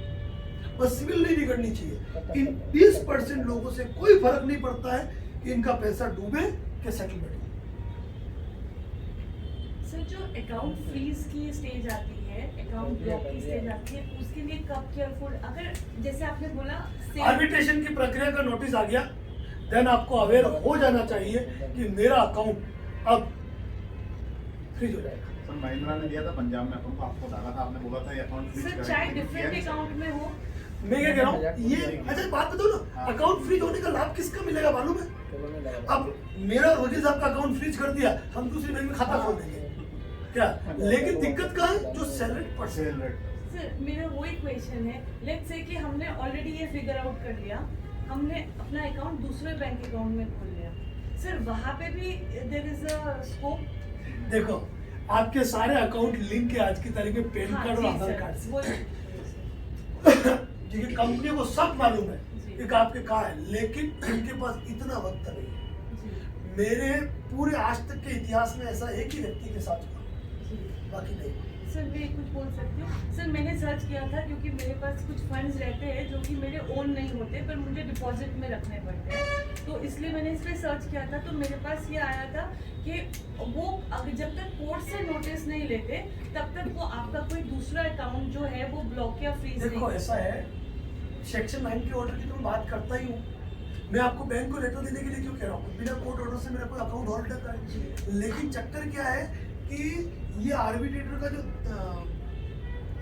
बस सिविल नहीं बिगड़नी चाहिए। इन 20% लोगों से कोई फर्क नहीं पड़ता है कि इनका पैसा डूबे कि सेटलमेंट। सर जो अकाउंट फ्रीज की स्टेज आती है है, अकाउंट ब्लॉक की स्टेज आती है, उसके लिए कब केयरफुल, अगर जैसे आपने बोला आर्बिट्रेशन की प्रक्रिया का नोटिस आ गया, देन आपको अवेयर हो जाना चाहिए कि मेरा अकाउंट अब फ्रीज हो जाएगा। सर महिंद्रा ने दिया था पंजाब में अकाउंट, आपको डाला था, आपने बोला था ये अकाउंट फ्रीज सर करेंगे, चाहे लेकिन किया डिफरेंट नहीं, सर। अकाउंट में हो, मैं क्या कह रहा हूँ, ये अच्छा बात बताओ ना, हाँ। अकाउंट फ्रीज होने का लाभ किसका मिलेगा मालूम है? अब मेरा वकील साहब का अकाउंट फ्रीज कर दिया, हम दूसरी बैंक में खाता खोल देंगे क्या? लेकिन दिक्कत कहाँ है? जो salary sale percent rate sir मेरा वही क्वेश्चन है, लेट्स से कि हमने ऑलरेडी ये फिगर आउट कर लिया, हमने अपना अकाउंट दूसरे बैंक अकाउंट में खोल लिया, सर वहाँ पे भी देयर इज अ स्कोप। देखो, आपके सारे अकाउंट लिंक है आज की तारीख में पैन कार्ड और आधार कार्ड से, ठीक है? कंपनी को सब मालूम है जी। कि आपके कहाँ है, लेकिन इनके पास इतना वक्त नहीं है। मेरे पूरे आज तक के इतिहास में ऐसा एक ही व्यक्ति के साथ हुआ, बाकी नहीं। सर मैं कुछ बोल सकती हूँ? सर मैंने सर्च किया था क्योंकि मेरे पास कुछ फंड्स रहते हैं जो कि मेरे ओन नहीं होते पर मुझे डिपॉजिट में रखने पड़ते हैं, तो इसलिए मैंने इस पर सर्च किया था, तो मेरे पास ये आया था कि वो अगर जब तक कोर्ट से नोटिस नहीं लेते तब तक वो आपका कोई दूसरा अकाउंट जो है वो ब्लॉक या फ्रीज देखो नहीं। ऐसा है, सेक्शन 9 के ऑर्डर की तो मैं बात करता ही हूँ, मैं आपको बैंक को लेटर देने के लिए क्यों कह रहा हूँ? बिना कोर्ट ऑर्डर से मेरा कोई अकाउंट होल्ड करता है, लेकिन चक्कर क्या है कि ये आर्बिट्रेटर का जो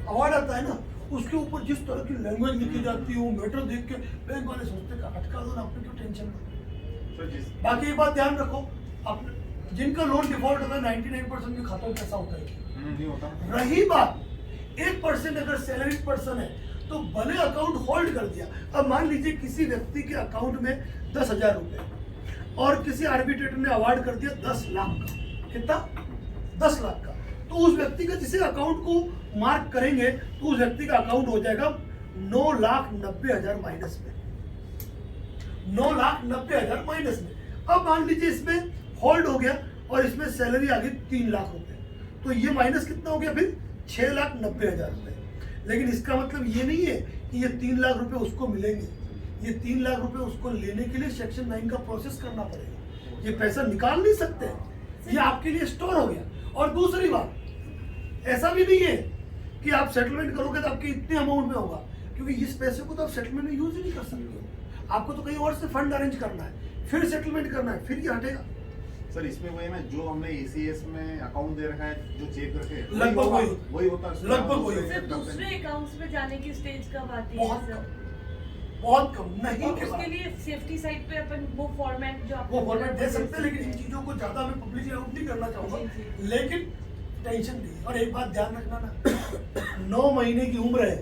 अवार्ड आता है ना, उसके ऊपर जिस तरह की लैंग्वेज लिखी जाती है, मैटर देख के बैंक वाले सोचते हैं अटका दो ना, अपने क्यों टेंशन लो। सर जिस बाकी एक बात ध्यान रखो, अपने जिनका लोन डिफॉल्ट होता है 99% के खातों में पैसा होता है। नहीं होता, रही बात 1% अगर सैलरीड पर्सन है तो भले अकाउंट होल्ड कर दिया, अब मान लीजिए किसी व्यक्ति के अकाउंट में 10,000 रुपए और किसी आर्बिट्रेटर ने अवार्ड कर दिया 10 लाख का, कितना? 10 लाख का, तो उस व्यक्ति का जिसे अकाउंट को मार्क करेंगे तो उस व्यक्ति का अकाउंट हो जाएगा 9,90,000 माइनस में, 9,90,000 माइनस में। अब मान लीजिए इसमें होल्ड हो गया और इसमें सैलरी आ गई 3 लाख रुपए, तो ये माइनस कितना हो गया फिर? 6,90,000 रुपए। लेकिन इसका मतलब ये नहीं है कि ये 3 लाख रुपए उसको मिलेंगे, ये 3 लाख रुपए उसको लेने के लिए सेक्शन 9 का प्रोसेस करना पड़ेगा, ये पैसा निकाल नहीं सकते, ये आपके लिए स्टोर हो गया। और दूसरी बात, ऐसा भी नहीं है कि आप सेटलमेंट करोगे तो आपके इतने अमाउंट में होगा, क्योंकि इस पैसे को तो आप सेटलमेंट में यूज ही नहीं कर सकते हो, आपको तो कहीं और से फंड अरेंज करना है, फिर सेटलमेंट करना है, फिर ये हटेगा। सर इसमें वही ना जो हमने ECS में अकाउंट दे रखा है, जो चेक रखे लगभग वही होता है, लगभग वही। सर दूसरे अकाउंट्स में जाने की स्टेज कब आती है बहुत सर? बहुत कम नहीं और के उसके बाद लिए सेफ्टी साइड पे अपन वो फॉर्मेट जो वो फॉर्मेट दे सकते हैं, लेकिन इन चीजों को ज्यादा मैं पब्लिकली आउट नहीं करना जी, चाहूंगा, लेकिन टेंशन नहीं। और एक बात ध्यान रखना ना, 9 महीने की उम्र है,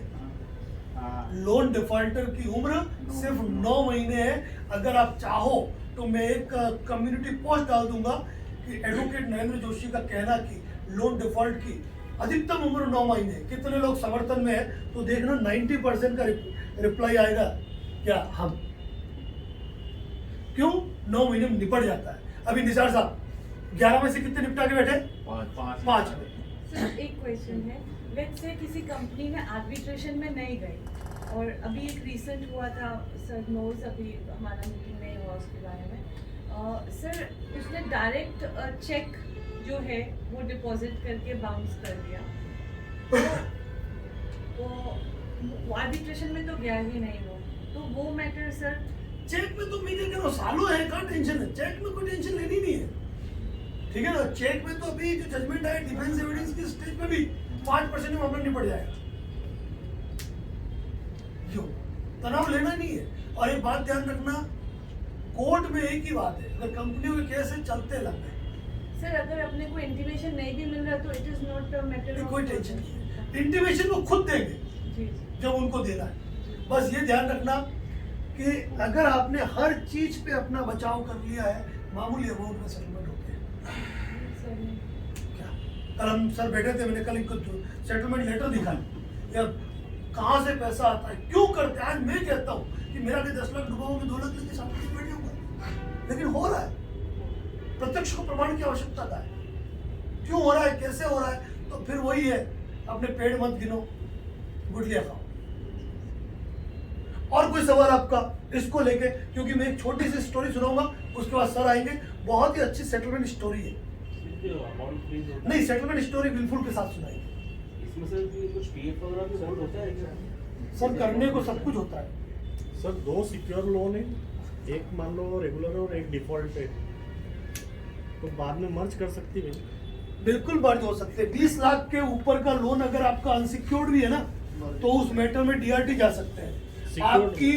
हाँ। लोन डिफॉल्टर की उम्र सिर्फ 9 महीने है। अगर आप चाहो तो मैं एक कम्युनिटी पोस्ट डाल दूंगा कि एडवोकेट नरेंद्र जोशी का कहना कि लोन डिफॉल्ट की अधिकतम उम्र 9 महीने है। कितने लोग समर्थन में है तो देखना 90% का रिप्लाई आएगा क्या हम, क्यों? 9 महीने में निपट जाता है। अभी निसार साहब 11 में से कितने निपटा के बैठे? 5 में। सर एक क्वेश्चन है, लेट्स से किसी कंपनी में आर्बिट्रेशन में नहीं गई और अभी एक रिसेंट हुआ था, सर नोज अभी हमारा मीटिंग नहीं हुआ उसके बारे में, सर उसने डायरेक्ट चेक जो है वो डिपॉजिट करके बाउंस कर दिया, तो आर्बिट्रेशन में तो गया ही नहीं वो, तो वो मैटर सर। चेक में तो मैं क्या कह रहा हूँ, सालों है, कहाँ टेंशन है? चेक में कोई टेंशन लेनी नहीं है, ठीक है ना? चेक में तो अभी जो जजमेंट आया डिफेंस एविडेंस की स्टेज में भी 5% में मामला निपट जाएगा, जो तनाव लेना नहीं है। और एक बात ध्यान रखना, कोर्ट में एक ही बात है, अगर कंपनियों के केस है चलते लग गए, सर अगर अपने को इंटीमेशन नहीं भी मिल रहा तो it is not a matter, कोई टेंशन नहीं है। इंटीमेशन वो खुद देंगे जी जब उनको देना है। बस ये ध्यान रखना कि अगर आपने हर चीज पे अपना बचाव कर लिया है, मामूली अमाउंट में सेटलमेंट होते हैं। सर क्या कल हम सर बैठे थे, मैंने कल इनको सेटलमेंट लेटर दिखाया, या कहाँ से पैसा आता है, क्यों करते हैं? आज मैं कहता हूँ कि मेरा भी 10 लाख डूबा हुआ, मैं 2 लाख लेके सामने बैठ जाऊंगा, लेकिन हो रहा है। प्रत्यक्ष को प्रमाण की आवश्यकता का है, क्यों हो रहा है, कैसे हो रहा है? तो फिर वही है, अपने पेड़ मत गिनो, गुठलियां खाओ। और कोई सवाल आपका इसको लेके? क्योंकि मैं एक छोटी सी स्टोरी सुनाऊंगा, उसके बाद सर आएंगे। बहुत ही अच्छी सेटलमेंट स्टोरी है, नहीं सेटलमेंट स्टोरी बिल्कुल के साथ सुनाएंगे। इसमें से भी कुछ पीएफ वगैरह भी होल्ड होता है क्या? सर करने को सब कुछ होता है। सर 2 सिक्योर लोन है, एक मान लो रेगुलर और एक डिफॉल्ट है, तो बाद में मर्ज कर सकती है। बिल्कुल मर्ज हो सकते हैं। 20 लाख के ऊपर का लोन अगर आपका अनसिक्योर्ड भी है ना, तो उस मैटर में डीआरटी जा सकते हैं Secured- आपकी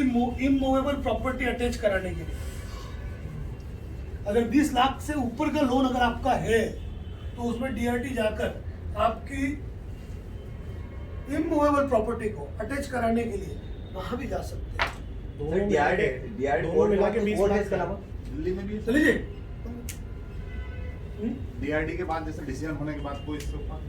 इमूवेबल प्रॉपर्टी अटैच कराने के लिए। अगर 20 लाख से ऊपर का लोन अगर आपका है तो उसमें डीआरटी जाकर आपकी इमूवेबल प्रॉपर्टी को अटैच कराने के लिए वहां भी जा सकते हैं। दोनों मिला के 20 लाख का। दिल्ली में भी चलिए डीआरडी के बाद जैसे डिसीजन होने के बाद कोई इसके ऊपर